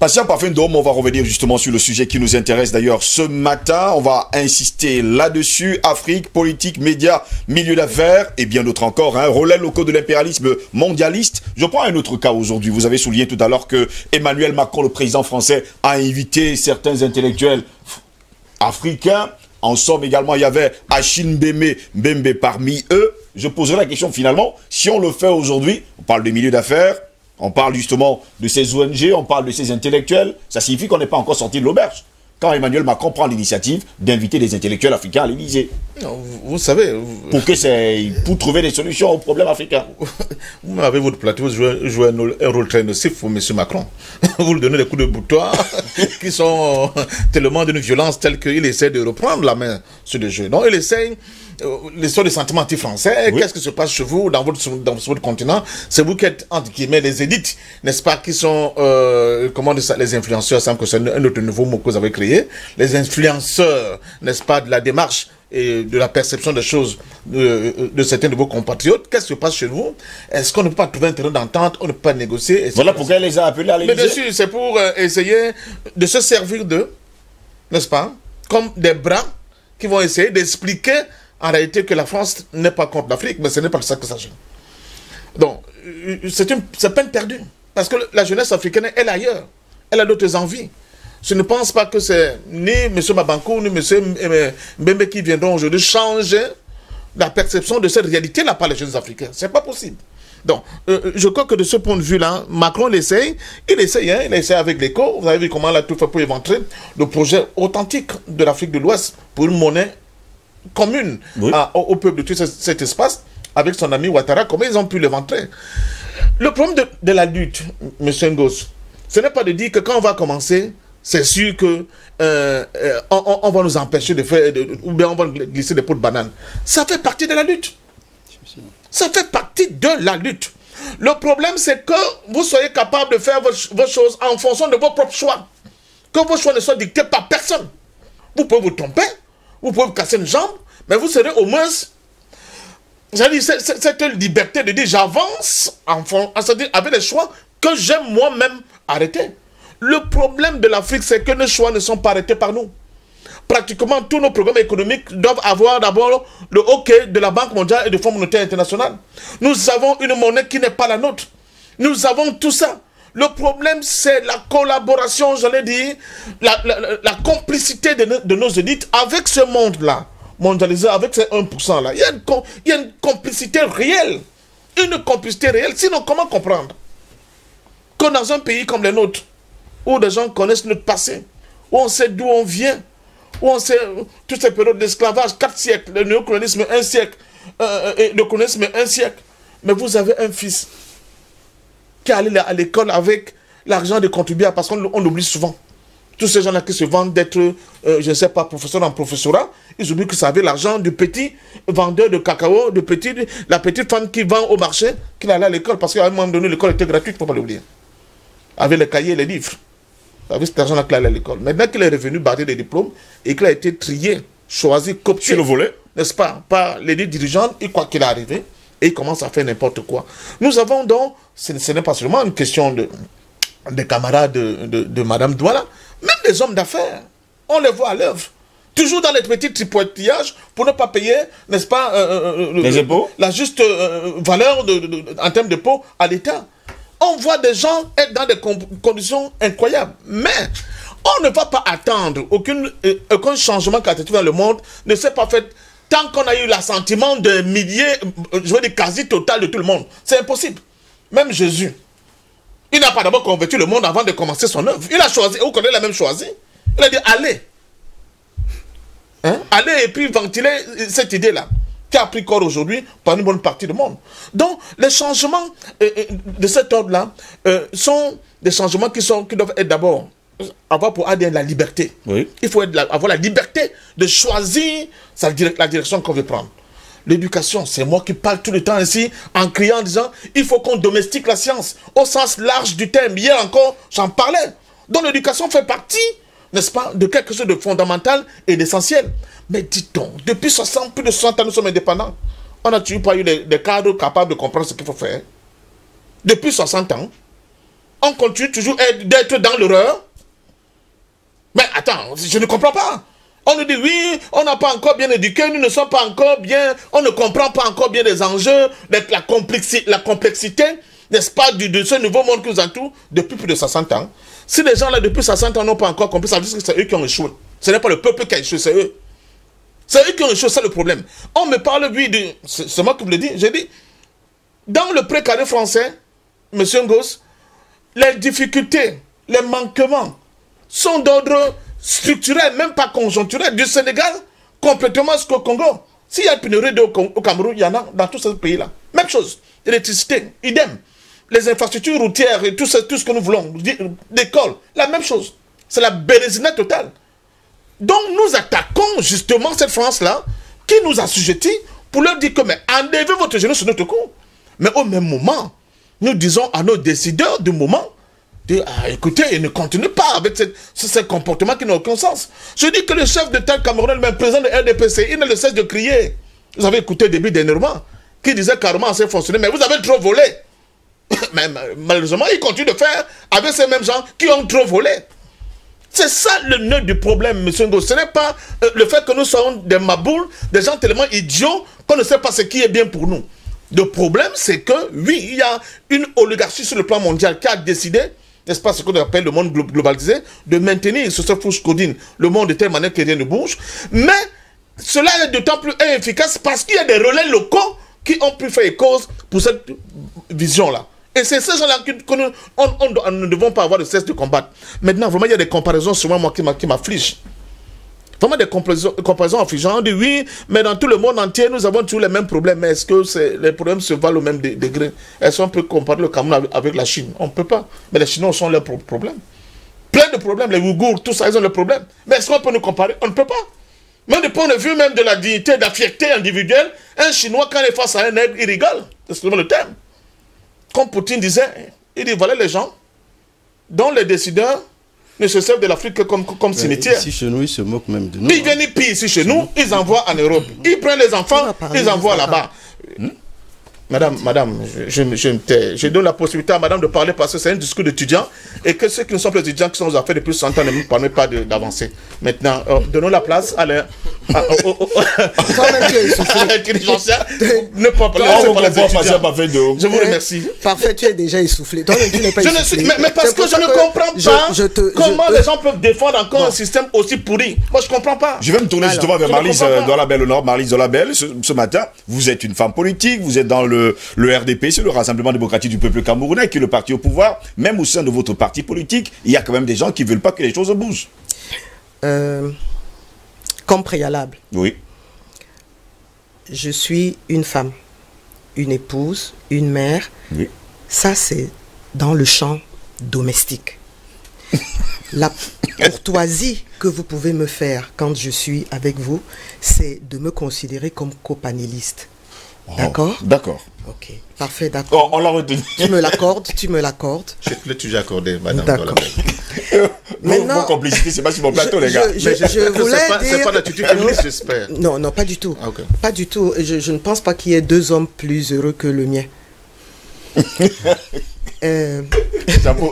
Patient Parfum d'Homme, on va revenir justement sur le sujet qui nous intéresse d'ailleurs ce matin. On va insister là-dessus. Afrique, politique, médias, milieu d'affaires et bien d'autres encore. Hein. Relais locaux de l'impérialisme mondialiste. Je prends un autre cas aujourd'hui. Vous avez souligné tout à l'heure que Emmanuel Macron, le président français, a invité certains intellectuels africains. En somme également, il y avait Achille Mbembe parmi eux. Je poserai la question finalement, si on le fait aujourd'hui, on parle de milieu d'affaires, on parle justement de ces ONG, on parle de ces intellectuels. Ça signifie qu'on n'est pas encore sorti de l'auberge. Quand Emmanuel Macron prend l'initiative d'inviter des intellectuels africains à l'Élysée. Vous savez... Pour trouver des solutions aux problèmes africains. Vous avez votre plateau, vous jouez un rôle très nocif pour M. Macron. Vous lui donnez des coups de boutoir qui sont tellement d'une violence telle qu'il essaie de reprendre la main sur le jeu. Donc il essaie... L'histoire des sentiments anti-français, oui. Qu'est-ce qui se passe chez vous, dans votre continent? C'est vous qui êtes, entre guillemets, les élites, n'est-ce pas, qui sont, comment dire ça, les influenceurs, ça me concerne un autre nouveau mot que vous avez créé, les influenceurs, n'est-ce pas, de la démarche et de la perception des choses de certains de vos compatriotes. Qu'est-ce qui se passe chez vous? Est-ce qu'on ne peut pas trouver un terrain d'entente, on ne peut pas négocier? Voilà pourquoi elle les a appelés à l'Élysée. Mais bien sûr, c'est pour essayer de se servir d'eux, n'est-ce pas, comme des bras qui vont essayer d'expliquer en réalité que la France n'est pas contre l'Afrique, mais ce n'est pas de ça que ça gêne. Donc, c'est peine perdue. Parce que la jeunesse africaine, elle est ailleurs. Elle a d'autres envies. Je ne pense pas que c'est ni M. Mabankou, ni M. Mbembe qui viendront aujourd'hui changer la perception de cette réalité-là par les jeunes africains. Ce n'est pas possible. Donc, je crois que de ce point de vue-là, Macron l'essaye. Il essaye avec l'ECO. Vous avez vu comment il a tout fait pour éventrer le projet authentique de l'Afrique de l'Ouest pour une monnaie commune, oui, au peuple de tout cet espace, avec son ami Ouattara, comment ils ont pu l'éventrer. Le problème de la lutte, M. Ngos, ce n'est pas de dire que quand on va commencer, c'est sûr que on va nous empêcher de faire, ou bien on va glisser des pots de banane. Ça fait partie de la lutte. Ça fait partie de la lutte. Le problème, c'est que vous soyez capable de faire vos choses en fonction de vos propres choix. Que vos choix ne soient dictés par personne. Vous pouvez vous tromper, vous pouvez vous casser une jambe, mais vous serez au moins... C'est-à-dire, cette liberté de dire j'avance avec les choix que j'aime moi-même arrêter. Le problème de l'Afrique, c'est que nos choix ne sont pas arrêtés par nous. Pratiquement tous nos programmes économiques doivent avoir d'abord le OK de la Banque mondiale et du Fonds monétaire international. Nous avons une monnaie qui n'est pas la nôtre. Nous avons tout ça. Le problème, c'est la collaboration, j'allais dire, la complicité de nos élites avec ce monde-là, mondialisé, avec ces 1%-là. Il y a une complicité réelle. Une complicité réelle. Sinon, comment comprendre que dans un pays comme le nôtre, où des gens connaissent notre passé, où on sait d'où on vient, où on sait toutes ces périodes d'esclavage, 4 siècles, le néocolonialisme 1 siècle, et le colonisme 1 siècle, mais vous avez un fils qui est allé à l'école avec l'argent des contribuables, parce qu'on l'oublie souvent. Tous ces gens-là qui se vendent d'être, je ne sais pas, professeurs en professorat, ils oublient que ça avait l'argent du petit vendeur de cacao, la petite femme qui vend au marché, qui allait à l'école, parce qu'à un moment donné, l'école était gratuite, il ne faut pas l'oublier. Avec les cahiers et les livres. Avec cet argent-là qu'il allait à l'école. Maintenant qu'il est revenu bardé des diplômes et qu'il a été trié, choisi, copié, sur le volet, n'est-ce pas, par les dirigeants, et quoi qu'il est arrivé, et il commence à faire n'importe quoi. Nous avons donc, ce n'est pas seulement une question des camarades de Madame Douala, même des hommes d'affaires, on les voit à l'œuvre. Toujours dans les petits tripotillages pour ne pas payer, n'est-ce pas, les impôts, la juste valeur en termes d'impôts à l'État. On voit des gens être dans des conditions incroyables. Mais on ne va pas attendre aucun changement qualitatif dans le monde ne s'est pas fait tant qu'on a eu l'assentiment de milliers, je veux dire quasi total de tout le monde. C'est impossible. Même Jésus, il n'a pas d'abord convaincu le monde avant de commencer son œuvre. Il a choisi, vous connaissez, il a même choisi. Il a dit allez. Hein? Allez et puis ventiler cette idée-là, qui a pris corps aujourd'hui par une bonne partie du monde. Donc, les changements de cet ordre-là sont des changements qui doivent être d'abord avoir pour ADN la liberté. Oui. Il faut avoir la liberté de choisir la direction qu'on veut prendre. L'éducation, c'est moi qui parle tout le temps ici en criant, en disant il faut qu'on domestique la science au sens large du terme. Hier encore, j'en parlais. Donc l'éducation fait partie, n'est-ce pas, de quelque chose de fondamental et d'essentiel. Mais dit-on, depuis plus de 60 ans, nous sommes indépendants. On n'a toujours pas eu des cadres capables de comprendre ce qu'il faut faire. Depuis 60 ans. on continue toujours d'être dans l'horreur. Mais attends, je ne comprends pas. On nous dit oui, on n'a pas encore bien éduqué, nous ne sommes pas encore bien, on ne comprend pas encore bien les enjeux, la complexité, n'est-ce pas, de ce nouveau monde qui nous entoure depuis plus de 60 ans. Si les gens là depuis 60 ans n'ont pas encore compris, ça veut dire que c'est eux qui ont échoué. Ce n'est pas le peuple qui a échoué, c'est eux. C'est eux qui ont échoué, c'est le problème. On me parle, oui, c'est moi qui vous le dis, j'ai dit, dans le précaré français, M. Ngos, les difficultés, les manquements sont d'ordre structurel, même pas conjoncturel. Du Sénégal, complètement jusqu'au Congo. S'il y a une pénurie d'eau au Cameroun, il y en a dans tous ces pays-là. Même chose. Électricité, idem. Les infrastructures routières et tout ce que nous voulons, d'école, la même chose. C'est la bérésinette totale. Donc nous attaquons justement cette France-là qui nous assujettit pour leur dire que mais enlevez votre genou sur notre cou. Mais au même moment, nous disons à nos décideurs du moment, écoutez, ne continuez pas avec ce comportement qui n'a aucun sens. Je dis que le chef d'État camerounais, même président de RDPC, il ne le cesse de crier. Vous avez écouté début dernièrement, qui disait carrément à ses fonctionnaires, mais vous avez trop volé. Mais malheureusement, il continue de faire avec ces mêmes gens qui ont trop volé. C'est ça le nœud du problème, M. Ngo. Ce n'est pas le fait que nous soyons des maboules, des gens tellement idiots qu'on ne sait pas ce qui est bien pour nous. Le problème, c'est que, oui, il y a une oligarchie sur le plan mondial qui a décidé, n'est-ce pas, ce qu'on appelle le monde globalisé, de maintenir sur cette fourche codine le monde de telle manière que rien ne bouge. Mais cela est d'autant plus efficace parce qu'il y a des relais locaux qui ont pu faire cause pour cette vision-là. Et c'est ces gens-là que nous ne devons pas avoir de cesse de combattre. Maintenant, vraiment, il y a des comparaisons souvent moi qui m'affligent. Vraiment des comparaisons affligeantes. On dit oui, mais dans tout le monde entier, nous avons toujours les mêmes problèmes. Mais est-ce que les problèmes se valent au même degré? Est-ce qu'on peut comparer le Cameroun avec la Chine? On ne peut pas. Mais les Chinois sont leurs problèmes. Plein de problèmes. Les Ouïghours, tout ça, ils ont leurs problèmes. Mais est-ce qu'on peut nous comparer? On ne peut pas. Même du point de vue même de la dignité, de la fierté individuelle, un Chinois, quand il est face à un nègre, il rigole. C'est seulement le terme. Comme Poutine disait, il dit voilà les gens dont les décideurs ne se servent de l'Afrique que comme cimetière. Ici chez nous, ils se moquent même de nous. Ils viennent, ils pillent ici chez nous, ils envoient en Europe. Ils prennent les enfants, ils envoient là-bas. Madame, je donne la possibilité à madame de parler parce que c'est un discours d'étudiant et que ceux qui ne sont pas étudiants, qui sont aux affaires depuis 100 ans, ne nous permettent pas d'avancer. Maintenant, donnons la place à l'intelligentsia. Ne pas parler Je vous remercie. Parfait, tu es déjà essoufflé. Toi, tu n'es pas essoufflé. Mais parce que je ne comprends pas comment les gens peuvent défendre encore un système aussi pourri. Moi, je ne comprends pas. Je vais me tourner justement vers Marlise Dolabel. Marlise Dolabel, ce matin, vous êtes une femme politique, vous êtes dans le RDPC, le Rassemblement démocratique du peuple camerounais, qui est le parti au pouvoir. Même au sein de votre parti politique, il y a quand même des gens qui ne veulent pas que les choses bougent. Comme préalable. Oui. Je suis une femme, une épouse, une mère. Oui. Ça, c'est dans le champ domestique. La courtoisie que vous pouvez me faire quand je suis avec vous, c'est de me considérer comme copanéliste. D'accord? D'accord. Ok, parfait, d'accord. On l'a retenu. Tu me l'accordes, tu me l'accordes. Je l'ai toujours accordé, madame. D'accord. Vos complicités, c'est pas sur mon plateau, les gars. Je voulais dire... C'est pas l'attitude féministe, j'espère. Non, non, pas du tout. Ah, okay. Pas du tout. Je ne pense pas qu'il y ait deux hommes plus heureux que le mien.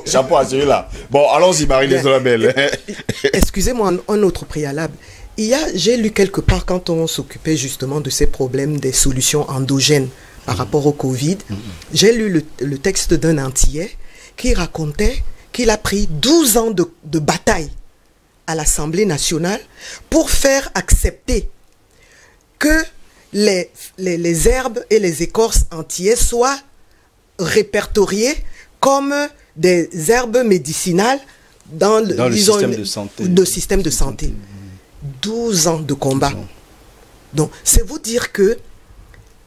Chapeau à celui-là. Bon, allons-y, Marie-Lise Dolabel. Excusez-moi, un autre préalable. J'ai lu quelque part, quand on s'occupait justement de ces problèmes, des solutions endogènes par rapport au Covid, j'ai lu le texte d'un Antillais qui racontait qu'il a pris 12 ans de bataille à l'Assemblée nationale pour faire accepter que les herbes et les écorces antillaises soient répertoriées comme des herbes médicinales dans le système de santé. 12 ans de combat. Donc, c'est vous dire que,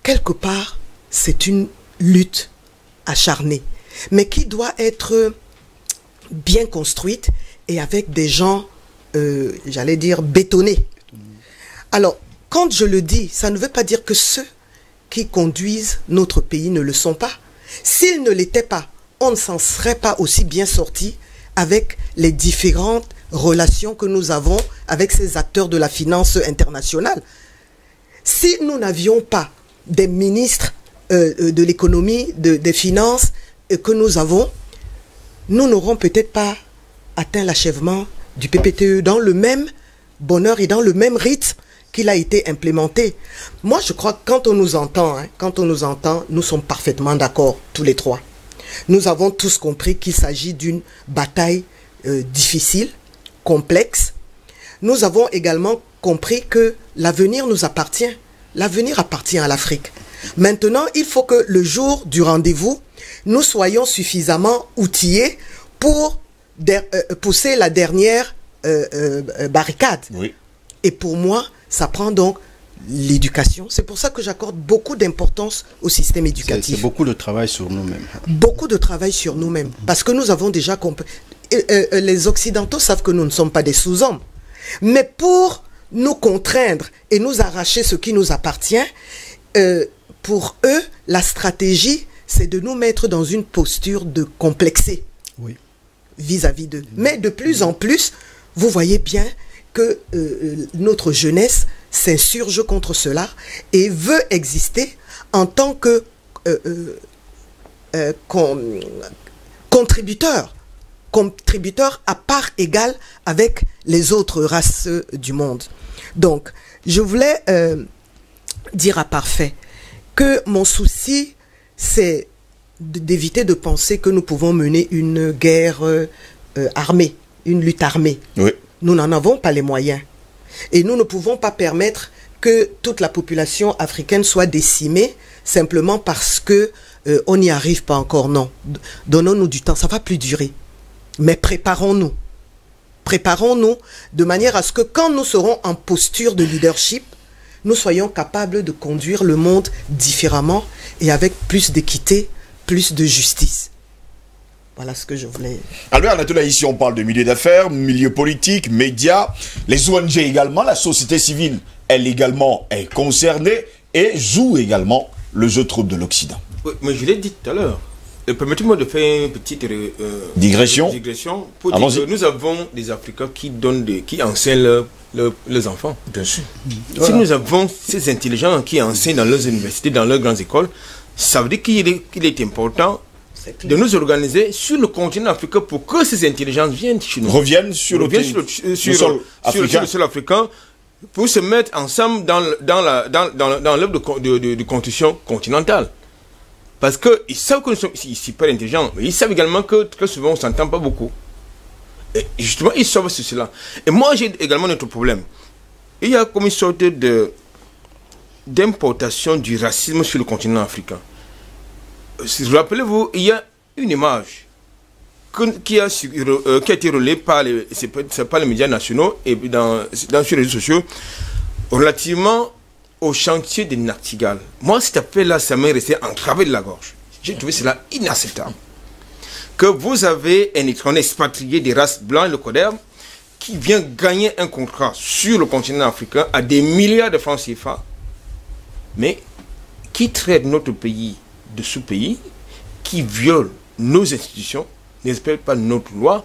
quelque part, c'est une lutte acharnée, mais qui doit être bien construite et avec des gens, j'allais dire, bétonnés. Alors, quand je le dis, ça ne veut pas dire que ceux qui conduisent notre pays ne le sont pas. S'ils ne l'étaient pas, on ne s'en serait pas aussi bien sorti avec les différentes relations que nous avons avec ces acteurs de la finance internationale. Si nous n'avions pas des ministres de l'économie, des finances que nous avons, nous n'aurons peut-être pas atteint l'achèvement du PPTE dans le même bonheur et dans le même rythme qu'il a été implémenté. Moi, je crois que quand on nous entend, nous sommes parfaitement d'accord, tous les trois. Nous avons tous compris qu'il s'agit d'une bataille difficile, complexe. Nous avons également compris que l'avenir nous appartient. L'avenir appartient à l'Afrique. Maintenant, il faut que le jour du rendez-vous, nous soyons suffisamment outillés pour pousser la dernière barricade. Oui. Et pour moi, ça prend donc l'éducation. C'est pour ça que j'accorde beaucoup d'importance au système éducatif. C'est beaucoup de travail sur nous-mêmes. Beaucoup de travail sur nous-mêmes. Parce que nous avons déjà compris. Les Occidentaux savent que nous ne sommes pas des sous-hommes. Mais pour nous contraindre et nous arracher ce qui nous appartient, pour eux, la stratégie, c'est de nous mettre dans une posture de complexer vis-à-vis d'eux. Mais de plus en plus, vous voyez bien que notre jeunesse s'insurge contre cela et veut exister en tant que contributeur à part égale avec les autres races du monde. Donc, je voulais dire à Parfait que mon souci, c'est d'éviter de penser que nous pouvons mener une guerre armée, une lutte armée. Oui. Nous n'en avons pas les moyens. Et nous ne pouvons pas permettre que toute la population africaine soit décimée simplement parce que on n'y arrive pas encore. Non. Donnons-nous du temps, ça ne va plus durer. Mais préparons-nous. Préparons-nous de manière à ce que quand nous serons en posture de leadership, nous soyons capables de conduire le monde différemment et avec plus d'équité, plus de justice. Voilà ce que je voulais... Albert Anatola, ici on parle de milieu d'affaires, milieu politique, médias, les ONG également, la société civile, elle également est concernée et joue également le jeu trouble de l'Occident. Oui, mais je l'ai dit tout à l'heure. Permettez-moi de faire une petite digression pour dire que nous avons des Africains qui enseignent leurs enfants. Bien sûr. Si nous avons ces intelligents qui enseignent dans leurs universités, dans leurs grandes écoles, ça veut dire qu'il est important de nous organiser sur le continent africain pour que ces intelligences viennent chez nous. Reviennent sur le sol africain pour se mettre ensemble dans l'œuvre de construction continentale. Parce qu'ils savent que nous sommes super intelligents, mais ils savent également que très souvent on ne s'entend pas beaucoup. Et justement, ils savent sur cela. Et moi, j'ai également notre problème. Il y a comme une sorte d'importation du racisme sur le continent africain. Rappelez-vous, il y a une image qui a été relayée par les médias nationaux et sur les réseaux sociaux relativement au chantier des Nachtigal. Moi, cet appel-là, ça m'est resté entravé de la gorge. J'ai trouvé cela inacceptable. Que vous avez un étranger expatrié des races blanches, le CODERM, qui vient gagner un contrat sur le continent africain à des milliards de francs CFA, mais qui traite notre pays de sous-pays, qui viole nos institutions, ne respecte pas notre loi,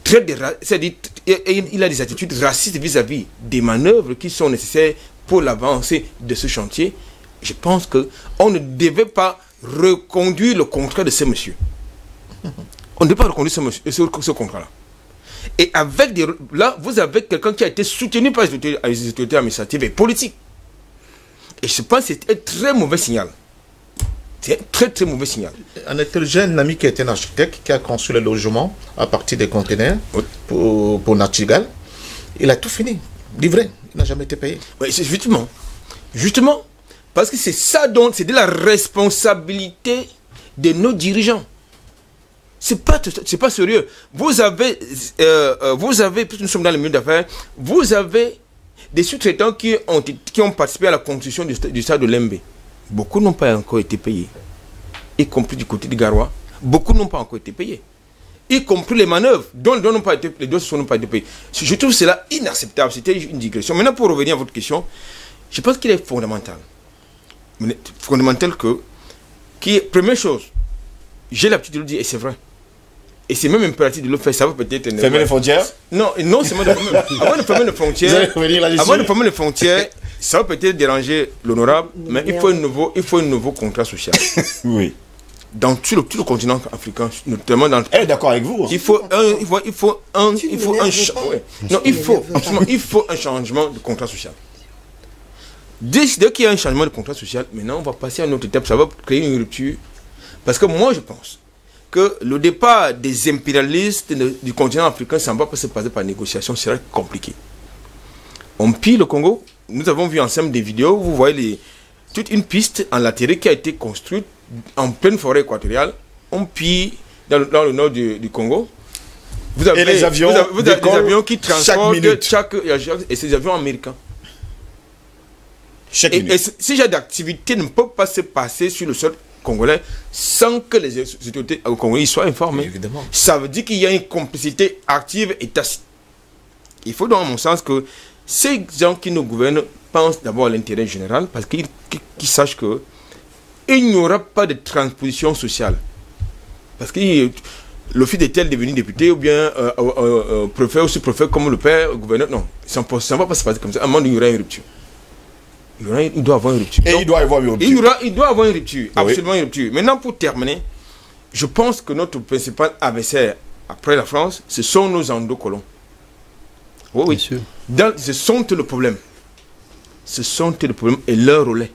il a des attitudes racistes vis-à-vis des manœuvres qui sont nécessaires pour l'avancée de ce chantier. Je pense qu'on ne devait pas reconduire le contrat de ce monsieur. On ne devait pas reconduire ce contrat-là. Et là, vous avez quelqu'un qui a été soutenu par les autorités administratives et politiques. Et je pense que c'est un très mauvais signal. C'est un très très mauvais signal. J'ai un ami qui était un architecte qui a construit le logement à partir des conteneurs pour Nachtigal. Il a tout fini, livré. Il n'a jamais été payé. Oui, c'est justement, parce que c'est ça donc, c'est de la responsabilité de nos dirigeants. C'est pas sérieux. Vous avez, puisque nous sommes dans le milieu d'affaires, vous avez des sous-traitants qui ont participé à la construction du stade de Lembe. Beaucoup n'ont pas encore été payés, y compris du côté de Garoua. Beaucoup n'ont pas encore été payés, y compris les manœuvres dont les dossiers n'ont pas été payés. Je trouve cela inacceptable. C'était une digression. Maintenant, pour revenir à votre question, je pense qu'il est fondamental. Première chose, j'ai l'habitude de le dire, et c'est vrai. Et c'est même impératif de le faire. Ça va peut-être... Fermer les frontières? Non, c'est avant de fermer les frontières, ça va peut-être déranger l'honorable, mais il faut un nouveau contrat social. Oui. dans tout le continent africain, notamment dans... Elle est d'accord avec vous. Hein. Il faut un changement de contrat social. Dès qu'il y a un changement de contrat social, maintenant on va passer à une autre étape, ça va créer une rupture. Parce que moi je pense que le départ des impérialistes du continent africain, ça ne va pas se passer par négociation, c'est compliqué. On pille le Congo, nous avons vu ensemble des vidéos, vous voyez toute une piste en latérite qui a été construite en pleine forêt équatoriale, on pille dans le nord du Congo. Vous avez des avions qui transportent et ces avions américains. Et ce genre d'activité ne peut pas se passer sur le sol congolais sans que les autorités congolaises soient informées. Évidemment. Ça veut dire qu'il y a une complicité active et tacite. Il faut donc, à mon sens, que ces gens qui nous gouvernent pensent d'abord à l'intérêt général parce qu'ils sachent que il n'y aura pas de transposition sociale. Parce que l'office est-elle devenu député ou bien préfet ou sous-préfet comme le père, gouverneur? Non, ça ne va pas se passer comme ça. À un moment, il y aura une rupture. Il doit avoir une rupture. Et donc, il doit avoir une rupture. Il doit avoir une rupture, absolument oui. Une rupture. Maintenant, pour terminer, je pense que notre principal adversaire après la France, ce sont nos endocolons. Oui, oui. Ce sont le problème. Ce sont le problème et leur relais.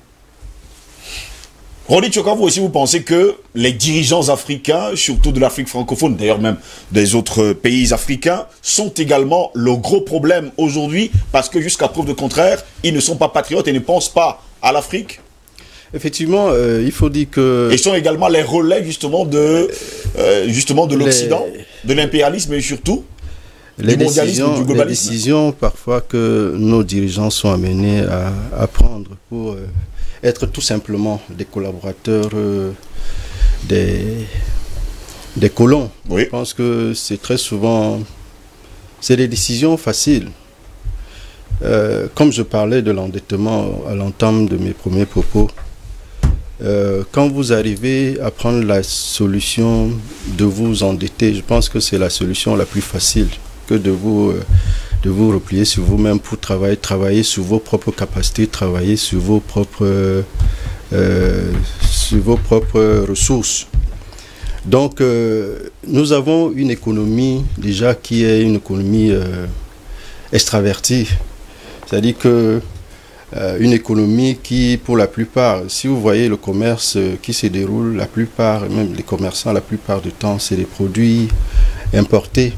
Rodi Tchoka, vous aussi, vous pensez que les dirigeants africains, surtout de l'Afrique francophone, d'ailleurs même des autres pays africains, sont également le gros problème aujourd'hui parce que jusqu'à preuve de contraire, ils ne sont pas patriotes et ne pensent pas à l'Afrique? Effectivement, il faut dire que... Ils sont également les relais justement de l'Occident, de l'impérialisme et surtout du mondialisme, du globalisme. Les décisions parfois que nos dirigeants sont amenés à prendre pour... être tout simplement des collaborateurs des colons. Oui. Je pense que c'est très souvent, c'est des décisions faciles. Comme je parlais de l'endettement à l'entame de mes premiers propos, quand vous arrivez à prendre la solution de vous endetter, je pense que c'est la solution la plus facile que de vous replier sur vous-même pour travailler sur vos propres capacités, travailler sur vos propres ressources. Donc, nous avons une économie déjà qui est une économie extravertie. C'est-à-dire que une économie qui, pour la plupart, si vous voyez le commerce qui se déroule, la plupart, même les commerçants, la plupart du temps, c'est des produits importés.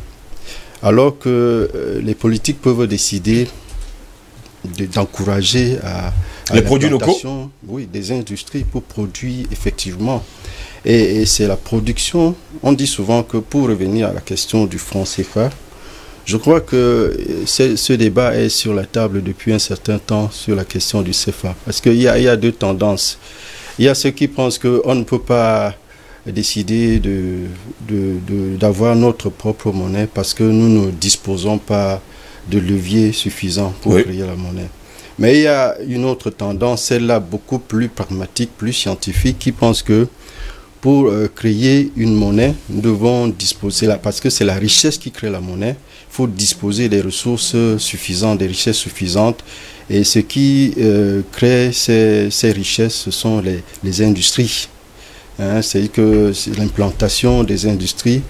Alors que les politiques peuvent décider d'encourager à les produits locaux, oui, des industries pour produire effectivement. Et c'est la production. On dit souvent que pour revenir à la question du franc CFA, je crois que ce débat est sur la table depuis un certain temps sur la question du CFA. Parce qu'il y a deux tendances. Il y a ceux qui pensent qu'on ne peut pas décider d'avoir notre propre monnaie parce que nous ne disposons pas de levier suffisant pour créer la monnaie. Mais il y a une autre tendance, celle-là beaucoup plus pragmatique, plus scientifique, qui pense que pour créer une monnaie, nous devons disposer, parce que c'est la richesse qui crée la monnaie, il faut disposer des ressources suffisantes, des richesses suffisantes. Et ce qui crée ces richesses, ce sont les industries. C'est que c'est l'implantation des industries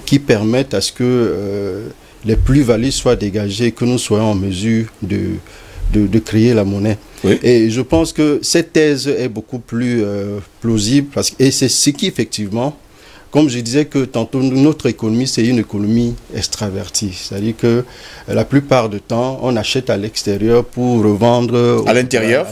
qui permettent à ce que les plus-values soient dégagées, que nous soyons en mesure de créer la monnaie. Oui. Et je pense que cette thèse est beaucoup plus plausible et c'est ce qui effectivement, comme je disais que tantôt, notre économie, c'est une économie extravertie. C'est-à-dire que la plupart du temps, on achète à l'extérieur pour revendre à l'intérieur.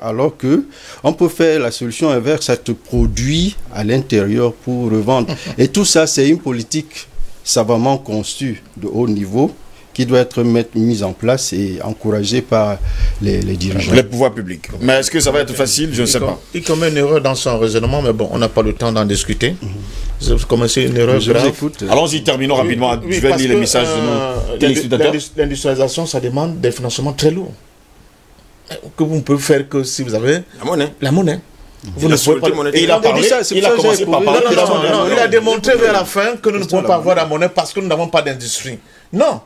Alors que on peut faire la solution inverse, ça te produit à l'intérieur pour revendre. Et tout ça, c'est une politique savamment conçue de haut niveau qui doit être mise en place et encouragée par les dirigeants. Les pouvoirs publics. Mais est-ce que ça va être facile? Je ne sais pas. Il commet une erreur dans son raisonnement, mais bon, on n'a pas le temps d'en discuter. Vous commencez une erreur grave. Allons-y, terminons rapidement. Je vais lire les messages de nos l'industrialisation, ça demande des financements très lourds. Que vous ne pouvez faire que si vous avez la monnaie. Vous ne pouvez pas. Et il a parlé, il a commencé par parler de la monnaie. Il a démontré vers la fin que nous ne pouvons pas avoir la monnaie parce que nous n'avons pas d'industrie. Non.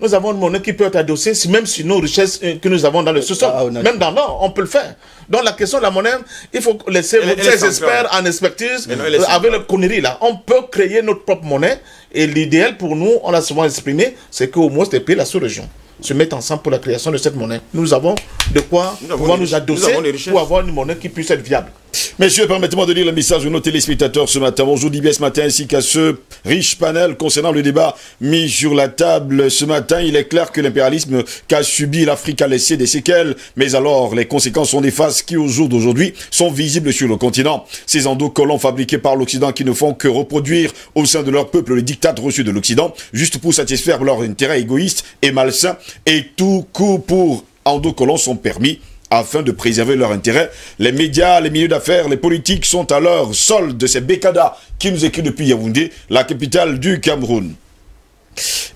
nous avons une monnaie qui peut être adossée, même sur nos richesses que nous avons dans le sous-sol. Même dans l'or, on peut le faire. Donc la question de la monnaie, il faut laisser ces experts en expertise avec le connerie là. On peut créer notre propre monnaie et l'idéal pour nous, on l'a souvent exprimé, c'est qu'au moins les pays de la sous-région se mettent ensemble pour la création de cette monnaie. Nous avons de quoi pouvoir nous adosser pour avoir une monnaie qui puisse être viable. Messieurs, permettez-moi de lire le message de nos téléspectateurs ce matin. Bonjour Didier ce matin, ainsi qu'à ce riche panel concernant le débat mis sur la table ce matin. Il est clair que l'impérialisme qu'a subi l'Afrique a laissé des séquelles, mais alors les conséquences sont néfastes qui au jour d'aujourd'hui sont visibles sur le continent. Ces endocollants fabriqués par l'Occident qui ne font que reproduire au sein de leur peuple le diktat reçu de l'Occident, juste pour satisfaire leur intérêt égoïste et malsain, et tout coup pour endocollants sont permis afin de préserver leur intérêt. Les médias, les milieux d'affaires, les politiques sont à leur solde de ces bécadas qui nous écrit depuis Yaoundé, la capitale du Cameroun.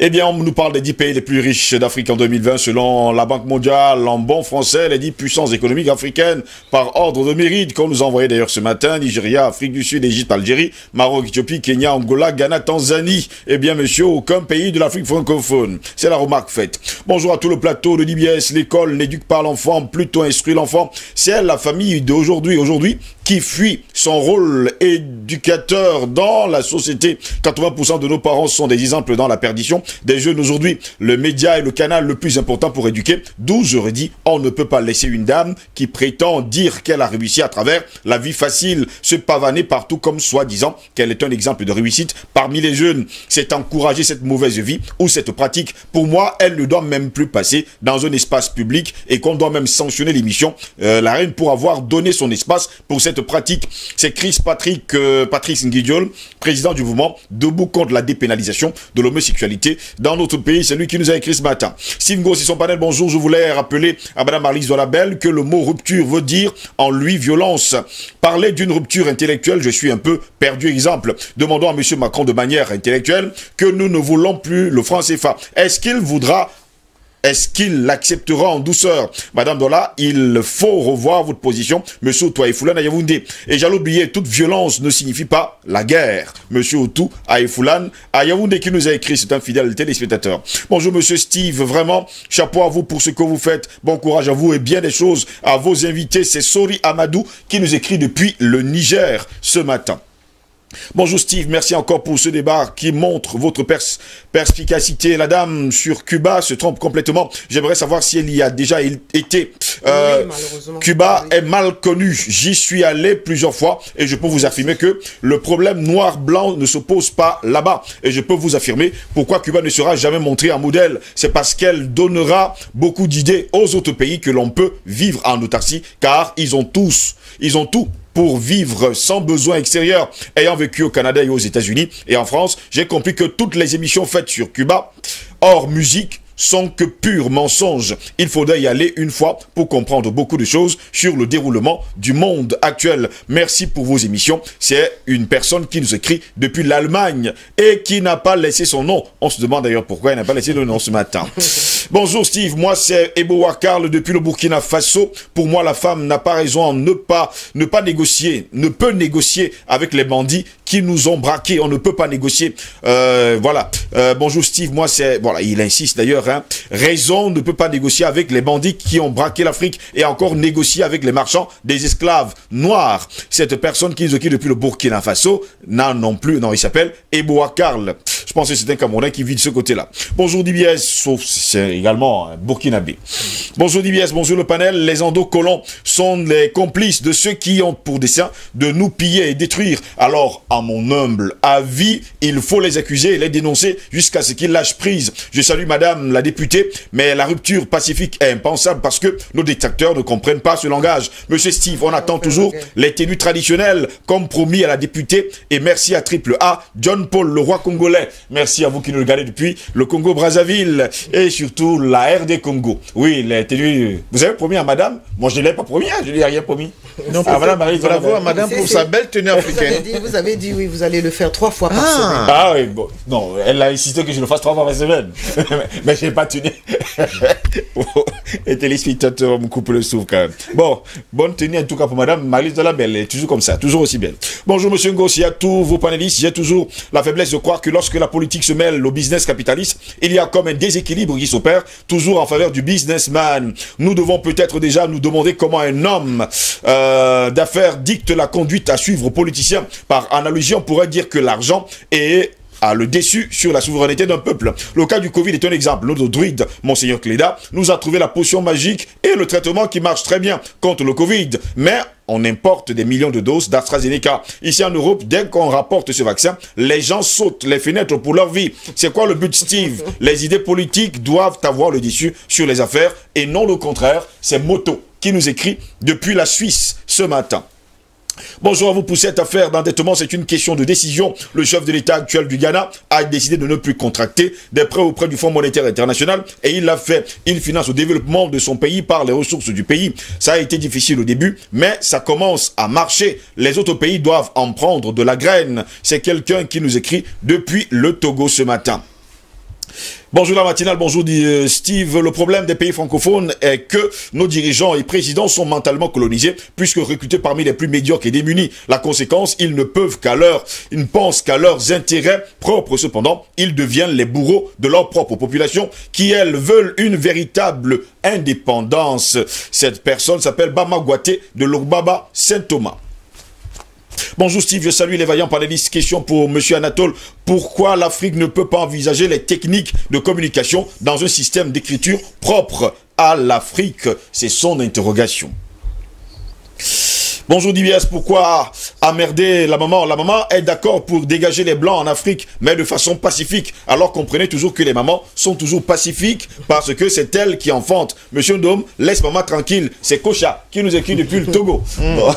Eh bien, on nous parle des 10 pays les plus riches d'Afrique en 2020 selon la Banque mondiale. En bon français, les 10 puissances économiques africaines par ordre de mérite, qu'on nous a envoyé d'ailleurs ce matin: Nigeria, Afrique du Sud, Égypte, Algérie, Maroc, Éthiopie, Kenya, Angola, Ghana, Tanzanie. Eh bien, monsieur, aucun pays de l'Afrique francophone. C'est la remarque faite. Bonjour à tout le plateau de l'IBS. L'école n'éduque pas l'enfant, plutôt instruit l'enfant. C'est elle, la famille d'aujourd'hui, qui fuit son rôle éducateur dans la société. 80% de nos parents sont des exemples dans la perdition des jeunes aujourd'hui. Le média est le canal le plus important pour éduquer. D'où j'aurais dit, on ne peut pas laisser une dame qui prétend dire qu'elle a réussi à travers la vie facile se pavaner partout comme soi-disant qu'elle est un exemple de réussite parmi les jeunes. C'est encourager cette mauvaise vie ou cette pratique. Pour moi, elle ne doit même plus passer dans un espace public et qu'on doit même sanctionner l'émission La Reine pour avoir donné son espace pour cette pratique. C'est Patrice Nguidjol, président du mouvement Debout contre la dépénalisation de l'homosexualité dans notre pays. C'est lui qui nous a écrit ce matin. Steve Ngo, c'est son panel. Bonjour, je voulais rappeler à Madame Marlise Dolabel que le mot rupture veut dire en lui violence. Parler d'une rupture intellectuelle, je suis un peu perdu. Exemple, demandons à Monsieur Macron de manière intellectuelle que nous ne voulons plus le franc CFA. Est-ce qu'il l'acceptera en douceur? Madame Dola, il faut revoir votre position. Monsieur Outou Aïfoulan à Yaoundé. Et j'allais oublier, toute violence ne signifie pas la guerre. Monsieur Outou Aïfoulan à Yaoundé qui nous a écrit, c'est un fidèle téléspectateur. Bonjour Monsieur Steve, vraiment, chapeau à vous pour ce que vous faites. Bon courage à vous et bien des choses à vos invités. C'est Sori Amadou qui nous écrit depuis le Niger ce matin. Bonjour Steve, merci encore pour ce débat qui montre votre perspicacité. La dame sur Cuba se trompe complètement. J'aimerais savoir si elle y a déjà été. Cuba est mal connu. J'y suis allé plusieurs fois et je peux vous affirmer que le problème noir-blanc ne se pose pas là-bas. Et je peux vous affirmer pourquoi Cuba ne sera jamais montré en modèle. C'est parce qu'elle donnera beaucoup d'idées aux autres pays que l'on peut vivre en autarcie, car ils ont tout pour vivre sans besoin extérieur. Ayant vécu au Canada et aux États-Unis et en France, j'ai compris que toutes les émissions faites sur Cuba, hors musique, sont que pur mensonge. Il faudrait y aller une fois pour comprendre beaucoup de choses sur le déroulement du monde actuel. Merci pour vos émissions. C'est une personne qui nous écrit depuis l'Allemagne et qui n'a pas laissé son nom. On se demande d'ailleurs pourquoi elle n'a pas laissé le nom ce matin. Bonjour Steve, moi c'est Ebo Wakarl depuis le Burkina Faso. Pour moi, la femme n'a pas raison, ne peut négocier avec les bandits qui nous ont braqués. On ne peut pas négocier. Voilà. Bonjour Steve, moi c'est... Voilà, il insiste d'ailleurs. Hein. Raison ne peut pas négocier avec les bandits qui ont braqué l'Afrique et encore négocier avec les marchands des esclaves noirs. Cette personne qui nous occupe depuis le Burkina Faso n'a non plus... Non, il s'appelle Ebo Wakarl. Je pense que c'est un Camerounais qui vit de ce côté-là. Bonjour DBS, sauf c'est également un Burkinabé. Bonjour DBS, bonjour le panel. Les endocollants sont les complices de ceux qui ont pour dessein de nous piller et détruire. Alors, à mon humble avis, il faut les accuser et les dénoncer jusqu'à ce qu'ils lâchent prise. Je salue madame la députée, mais la rupture pacifique est impensable parce que nos détracteurs ne comprennent pas ce langage. Monsieur Steve, on attend toujours les tenues traditionnelles comme promis à la députée et merci à Triple A, John Paul, le roi congolais. Merci à vous qui nous regardez depuis le Congo-Brazzaville et surtout la RD Congo. Oui, les tenues... Vous avez promis à madame? Moi, je ne l'ai pas promis, hein, je ne lui ai rien promis. Non, madame Marie, bravo à madame pour sa belle tenue africaine. Vous avez dit dit oui, vous allez le faire 3 fois par semaine. Ah oui, bon. Non, elle a insisté que je le fasse 3 fois par semaine. Mais je n'ai pas tenu. Et téléspectateurs me coupe le souffle quand même. Bon, bonne tenue en tout cas pour Madame Marie de la Belle. Elle est toujours comme ça, toujours aussi belle. Bonjour Monsieur Ngos, il y a tous vos panélistes. J'ai toujours la faiblesse de croire que lorsque la politique se mêle au business capitaliste, il y a comme un déséquilibre qui s'opère, toujours en faveur du businessman. Nous devons peut-être déjà nous demander comment un homme d'affaires dicte la conduite à suivre aux politiciens. Par analogie, on pourrait dire que l'argent est le dessus sur la souveraineté d'un peuple. Le cas du Covid est un exemple. Notre druide, Monseigneur Cléda, nous a trouvé la potion magique et le traitement qui marche très bien contre le Covid. Mais on importe des millions de doses d'AstraZeneca. Ici en Europe, dès qu'on rapporte ce vaccin, les gens sautent les fenêtres pour leur vie. C'est quoi le but, Steve? Les idées politiques doivent avoir le dessus sur les affaires et non le contraire. C'est Moto qui nous écrit depuis la Suisse ce matin. Bonjour à vous pour cette affaire d'endettement, c'est une question de décision. Le chef de l'État actuel du Ghana a décidé de ne plus contracter des prêts auprès du Fonds monétaire international et il l'a fait. Il finance le développement de son pays par les ressources du pays. Ça a été difficile au début, mais ça commence à marcher. Les autres pays doivent en prendre de la graine. C'est quelqu'un qui nous écrit depuis le Togo ce matin. Bonjour la matinale, bonjour Steve. Le problème des pays francophones est que nos dirigeants et présidents sont mentalement colonisés puisque recrutés parmi les plus médiocres et démunis. La conséquence, ils ne pensent qu'à leurs intérêts propres. Cependant, ils deviennent les bourreaux de leur propre population qui, elles, veulent une véritable indépendance. Cette personne s'appelle Bama Guaté de Logbaba Saint-Thomas. Bonjour Steve, je salue les vaillants panélistes. Question pour Monsieur Anatole. Pourquoi l'Afrique ne peut pas envisager les techniques de communication dans un système d'écriture propre à l'Afrique? C'est son interrogation. Bonjour DBS, pourquoi emmerder la maman? La maman est d'accord pour dégager les blancs en Afrique, mais de façon pacifique. Alors comprenez toujours que les mamans sont toujours pacifiques parce que c'est elles qui enfantent. Monsieur Ndom, laisse maman tranquille. C'est Kocha qui nous écrit depuis le Togo. Bon.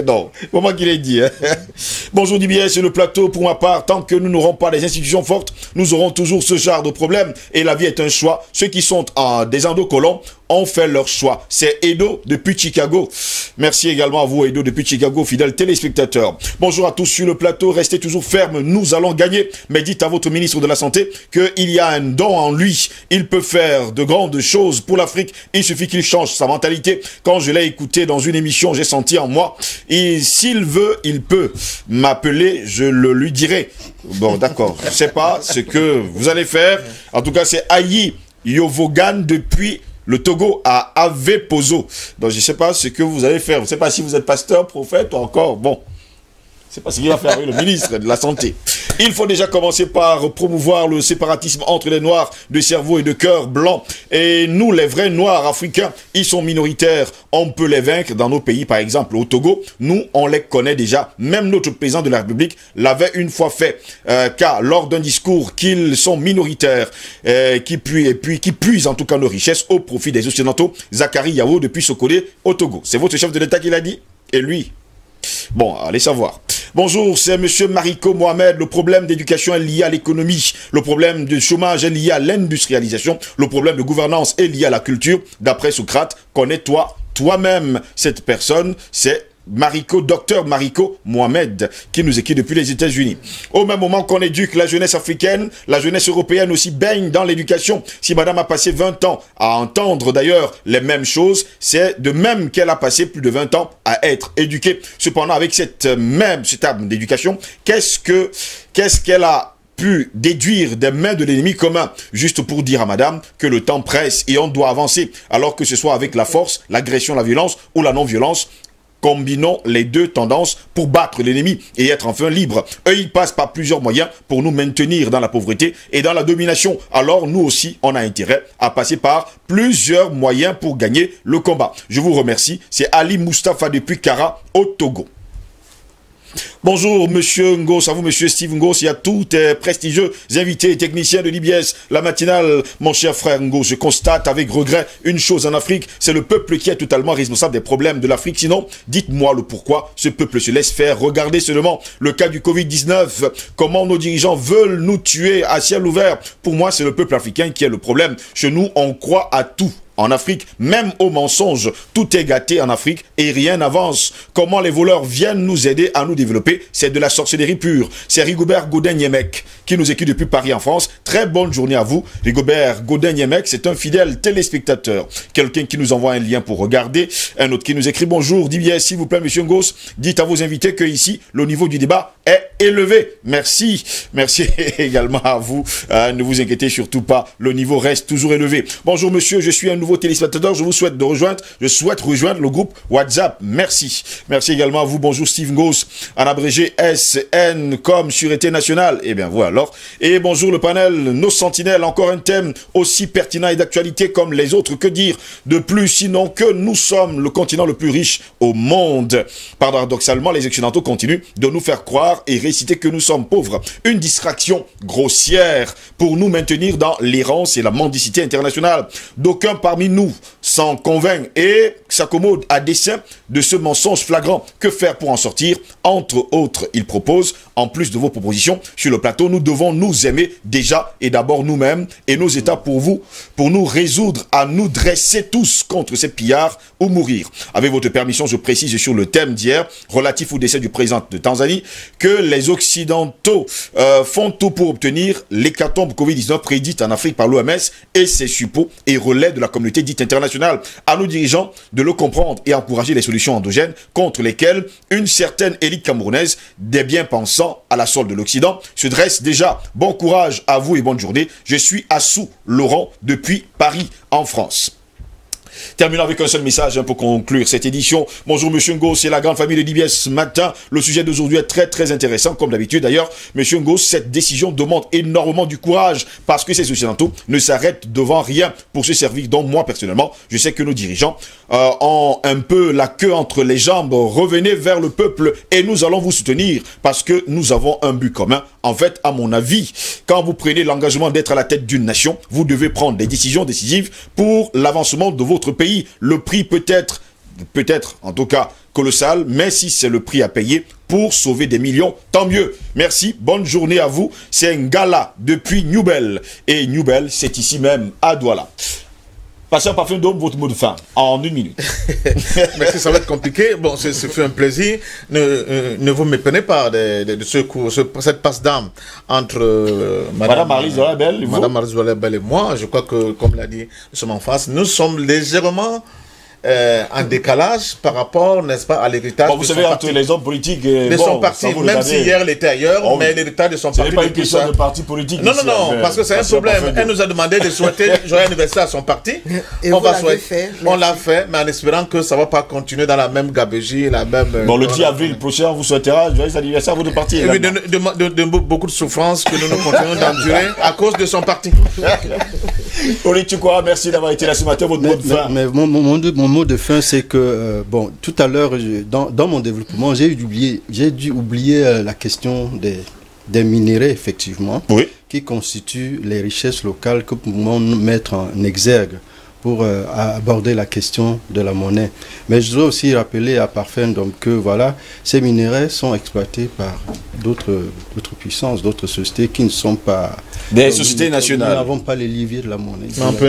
Non, comment qu'il ait dit. Hein? Bonjour DBS, c'est le plateau. Pour ma part, tant que nous n'aurons pas des institutions fortes, nous aurons toujours ce genre de problème. Et la vie est un choix. Ceux qui sont des endocolons ont fait leur choix. C'est Edo depuis Chicago. Merci également à vous, Edo depuis Chicago, fidèles téléspectateurs. Bonjour à tous sur le plateau. Restez toujours fermes. Nous allons gagner. Mais dites à votre ministre de la Santé qu'il y a un don en lui. Il peut faire de grandes choses pour l'Afrique. Il suffit qu'il change sa mentalité. Quand je l'ai écouté dans une émission, j'ai senti en moi. Et s'il veut, il peut m'appeler, je le lui dirai. Bon, d'accord. Je ne sais pas ce que vous allez faire. En tout cas, c'est Ayi Yovogan depuis le Togo à Ave Pozo. Donc, je ne sais pas ce que vous allez faire. Je ne sais pas si vous êtes pasteur, prophète ou encore. Bon, c'est pas ce qu'il va faire avec le ministre de la Santé. Il faut déjà commencer par promouvoir le séparatisme entre les Noirs de cerveau et de cœur blanc. Et nous, les vrais Noirs africains, ils sont minoritaires. On peut les vaincre dans nos pays, par exemple au Togo. Nous, on les connaît déjà. Même notre président de la République l'avait une fois fait. Car lors d'un discours qu'ils sont minoritaires, qui puisent en tout cas nos richesses au profit des Occidentaux, Zachary Yao depuis Sokolé au Togo. C'est votre chef de l'État qui l'a dit? Et lui? Bon, allez savoir. Bonjour, c'est Monsieur Mariko Mohamed. Le problème d'éducation est lié à l'économie. Le problème de chômage est lié à l'industrialisation. Le problème de gouvernance est lié à la culture. D'après Socrate, connais-toi toi-même. Cette personne, c'est Docteur Mariko Mohamed, qui nous écrit depuis les États-Unis. Au même moment qu'on éduque la jeunesse africaine, la jeunesse européenne aussi baigne dans l'éducation. Si madame a passé 20 ans à entendre d'ailleurs les mêmes choses, c'est de même qu'elle a passé plus de 20 ans à être éduquée. Cependant, avec cette arme d'éducation, qu'est-ce qu'elle a pu déduire des mains de l'ennemi commun, juste pour dire à madame que le temps presse et on doit avancer, alors que ce soit avec la force, l'agression, la violence ou la non-violence. Combinons les deux tendances pour battre l'ennemi et être enfin libre. Eux, ils passent par plusieurs moyens pour nous maintenir dans la pauvreté et dans la domination. Alors, nous aussi, on a intérêt à passer par plusieurs moyens pour gagner le combat. Je vous remercie. C'est Ali Mustafa depuis Kara, au Togo. Bonjour Monsieur Ngos, à vous Monsieur Steve Ngos, il y a tous tes prestigieux invités et techniciens de l'IBS, la matinale, mon cher frère Ngos. Je constate avec regret une chose en Afrique, c'est le peuple qui est totalement responsable des problèmes de l'Afrique. Sinon, dites-moi le pourquoi ce peuple se laisse faire. Regardez seulement le cas du Covid-19, comment nos dirigeants veulent nous tuer à ciel ouvert. Pour moi, c'est le peuple africain qui est le problème. Chez nous, on croit à tout. en Afrique. Même au mensonge, tout est gâté en Afrique et rien n'avance. Comment les voleurs viennent nous aider à nous développer? C'est de la sorcellerie pure. C'est Rigobert Godin-Niemek qui nous écrit depuis Paris en France. Très bonne journée à vous. Rigobert Godin-Niemek, c'est un fidèle téléspectateur. Quelqu'un qui nous envoie un lien pour regarder. Un autre qui nous écrit: bonjour, dis bien s'il vous plaît monsieur Ngos, dites à vos invités que ici le niveau du débat est élevé. Merci. Merci également à vous. Ne vous inquiétez surtout pas, le niveau reste toujours élevé. Bonjour monsieur, je suis un nouveau téléspectateur, je souhaite rejoindre le groupe WhatsApp. Merci. Merci également à vous. Bonjour Steve Ngos, en abrégé SN comme Sûreté Nationale. Eh bien voilà alors. Et bonjour le panel, nos sentinelles, encore un thème aussi pertinent et d'actualité comme les autres. Que dire de plus sinon que nous sommes le continent le plus riche au monde. Paradoxalement, les Occidentaux continuent de nous faire croire et réciter que nous sommes pauvres. Une distraction grossière pour nous maintenir dans l'errance et la mendicité internationale. D'aucuns parmi nous s'en convainquent et s'accommodent à dessein de ce mensonge flagrant. Que faire pour en sortir? Entre autres, ils proposent, en plus de vos propositions sur le plateau, nous devons nous aimer déjà et d'abord nous-mêmes et nos États pour nous résoudre à nous dresser tous contre ces pillards ou mourir. Avec votre permission, je précise sur le thème d'hier, relatif au décès du président de Tanzanie, que les Occidentaux font tout pour obtenir l'hécatombe Covid-19 prédite en Afrique par l'OMS et ses suppôts et relais de la communauté dite internationale. À nos dirigeants de le comprendre et encourager les solutions endogènes contre lesquelles une certaine élite camerounaise des bien-pensants à la solde de l'Occident se dresse déjà. Bon courage à vous et bonne journée. Je suis Assou Laurent depuis Paris en France. Terminons avec un seul message pour conclure cette édition. Bonjour Monsieur Ngos, c'est la grande famille de DBS ce matin. Le sujet d'aujourd'hui est très intéressant comme d'habitude. D'ailleurs, Monsieur Ngos, cette décision demande énormément du courage parce que ces Occidentaux ne s'arrêtent devant rien pour se servir. Donc moi personnellement, je sais que nos dirigeants ont un peu la queue entre les jambes. Revenez vers le peuple et nous allons vous soutenir parce que nous avons un but commun. En fait, à mon avis, quand vous prenez l'engagement d'être à la tête d'une nation, vous devez prendre des décisions décisives pour l'avancement de votre pays. Le prix peut être en tout cas colossal, mais si c'est le prix à payer pour sauver des millions, tant mieux. Merci, bonne journée à vous. C'est Ngala depuis Newbel. Et Newbel, c'est ici même à Douala. Passez un parfum d'homme, votre mot de fin, en 1 minute. Merci, ça va être compliqué. Bon, ce fait un plaisir. Ne vous méprenez pas de cette passe d'âme entre Madame Marlise Zola-Bell et moi. Je crois que, comme l'a dit, nous sommes en face. Nous sommes légèrement en décalage par rapport, n'est-ce pas, à l'héritage vous savez, entre les hommes politiques de son parti, même si hier il était ailleurs, mais l'héritage de son parti... Ce n'est pas une question de parti politique. Non, parce que c'est un problème. Elle nous a demandé de souhaiter joyeux anniversaire à son parti. Et on l'a fait, mais en espérant que ça ne va pas continuer dans la même gabégie, la même... Bon, le 10 avril prochain, on vous souhaitera joyeux anniversaire à votre parti. Et de beaucoup de souffrances que nous continuons d'endurer à cause de son parti. Oli Tukwa, merci d'avoir été là ce matin, votre mot de fin. Mais mon mot de fin, c'est que, bon, tout à l'heure, dans mon développement, j'ai dû oublier la question des minéraux, effectivement, oui, qui constituent les richesses locales que nous pouvons mettre en exergue pour aborder la question de la monnaie. Mais je dois aussi rappeler à Parfum que voilà, ces minéraux sont exploités par d'autres puissances, d'autres sociétés qui ne sont pas... Des sociétés nationales. Nous n'avons pas les leviers de la monnaie. Après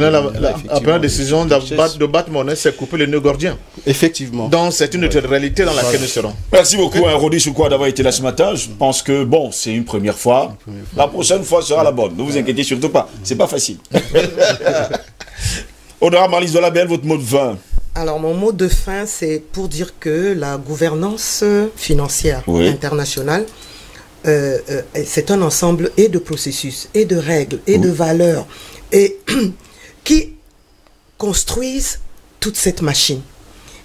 la décision de battre monnaie, c'est couper le nœud gordien. Effectivement. Donc c'est une autre réalité dans laquelle nous serons. Merci beaucoup, Rodi Soukwa, d'avoir été là ce matin. Je pense que, bon, c'est une première fois. La prochaine fois sera la bonne. Ne vous inquiétez surtout pas. C'est pas facile. Honorable Marlise Zola-Bell, votre mot de fin. Alors, mon mot de fin, c'est pour dire que la gouvernance financière internationale, c'est un ensemble et de processus, et de règles, et de valeurs, et qui construisent toute cette machine.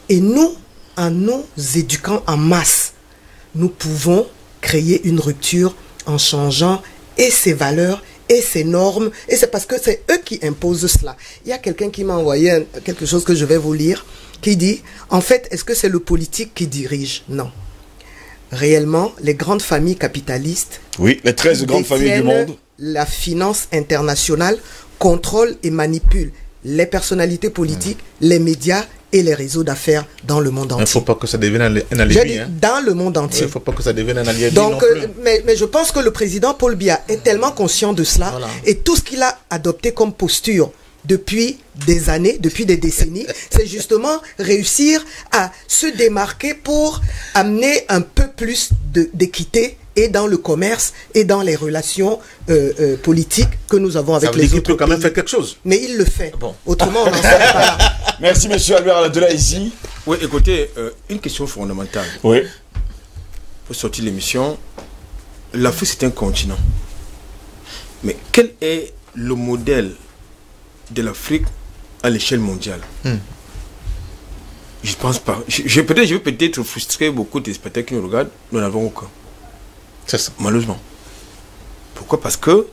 Et nous, en nous éduquant en masse, nous pouvons créer une rupture en changeant et ces valeurs et ces normes, et c'est parce que c'est eux qui imposent cela. Il y a quelqu'un qui m'a envoyé quelque chose que je vais vous lire, qui dit, en fait, est-ce que c'est le politique qui dirige? Non. Réellement, les grandes familles capitalistes, oui, les 13 grandes familles du monde, la finance internationale, contrôlent et manipulent les personnalités politiques, les médias et les réseaux d'affaires dans le monde entier. Il ne faut pas que ça devienne un alibi. Dans le monde entier. Il ne faut pas que ça devienne un alibi. Donc, mais je pense que le président Paul Biya est tellement conscient de cela, et tout ce qu'il a adopté comme posture depuis des années, depuis des décennies, c'est justement réussir à se démarquer pour amener un peu plus d'équité et dans le commerce et dans les relations politiques que nous avons avec les autres pays. Il peut quand même faire quelque chose. Mais il le fait. Bon. Autrement, on n'en serait pas là. Merci, monsieur Albert Anatolaïsi. Oui, écoutez, une question fondamentale. Oui. Pour sortir l'émission, l'Afrique, c'est un continent. Mais quel est le modèle de l'Afrique à l'échelle mondiale? Je pense pas. Je vais peut-être frustrer beaucoup de spectateurs qui nous regardent. Nous n'avons aucun. C'est ça. Malheureusement. Pourquoi? Parce que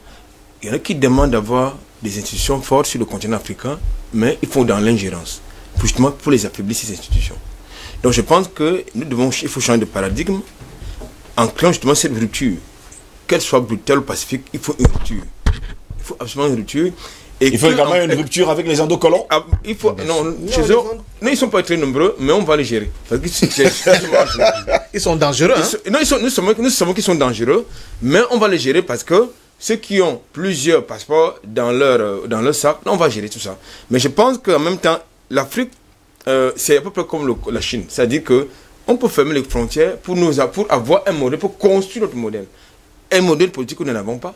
il y en a qui demandent d'avoir des institutions fortes sur le continent africain, mais ils font dans l'ingérence, justement pour les affaiblir, ces institutions. Donc je pense que il faut changer de paradigme, en créant justement cette rupture. Qu'elle soit brutale ou pacifique, il faut une rupture. Il faut absolument une rupture. Et il faut quand même une rupture avec les endocollants. Il faut, non, ils ne sont pas très nombreux, mais on va les gérer. Parce que ils sont dangereux. Nous savons qu'ils sont dangereux, mais on va les gérer parce que ceux qui ont plusieurs passeports dans leur sac, on va gérer tout ça. Mais je pense qu'en même temps, l'Afrique, c'est à peu près comme la Chine. C'est-à-dire qu'on peut fermer les frontières pour avoir un modèle, pour construire notre modèle. Un modèle politique que nous n'avons pas.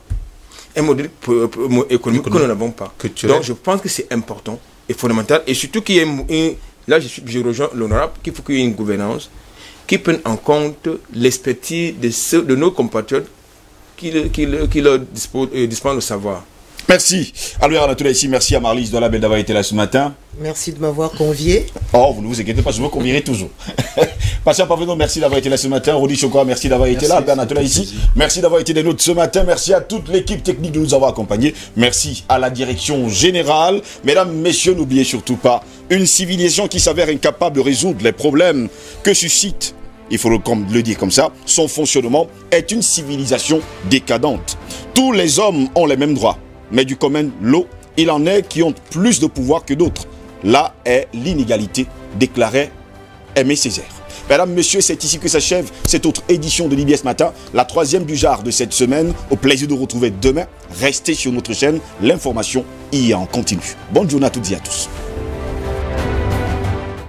Un modèle économique que nous n'avons pas. Donc je pense que c'est important et fondamental. Et surtout qu'il y ait là je rejoins l'honorable, qu'il faut qu'il y ait une gouvernance qui prenne en compte l'expertise de nos compatriotes qui leur dispensent le savoir. Merci. Albert Anatolaïsi, merci à Marlise Doualabel d'avoir été là ce matin. Merci de m'avoir convié. Oh, vous ne vous inquiétez pas, je vous convierai toujours. Patient Paveno, merci d'avoir été là ce matin. Rodi Chokora, merci d'avoir été là. Albert Anatolaïsi, merci d'avoir été des nôtres ce matin. Merci à toute l'équipe technique de nous avoir accompagnés. Merci à la direction générale. Mesdames, messieurs, n'oubliez surtout pas, une civilisation qui s'avère incapable de résoudre les problèmes que suscite, il faut le dire comme ça, son fonctionnement est une civilisation décadente. Tous les hommes ont les mêmes droits. Mais du commun lot, il en est qui ont plus de pouvoir que d'autres. Là est l'inégalité, déclarait Aimé Césaire. Mesdames, messieurs, c'est ici que s'achève cette autre édition de l'IBS Matin, la 3e du genre de cette semaine. Au plaisir de vous retrouver demain. Restez sur notre chaîne, l'information y en continue. Bonne journée à toutes et à tous.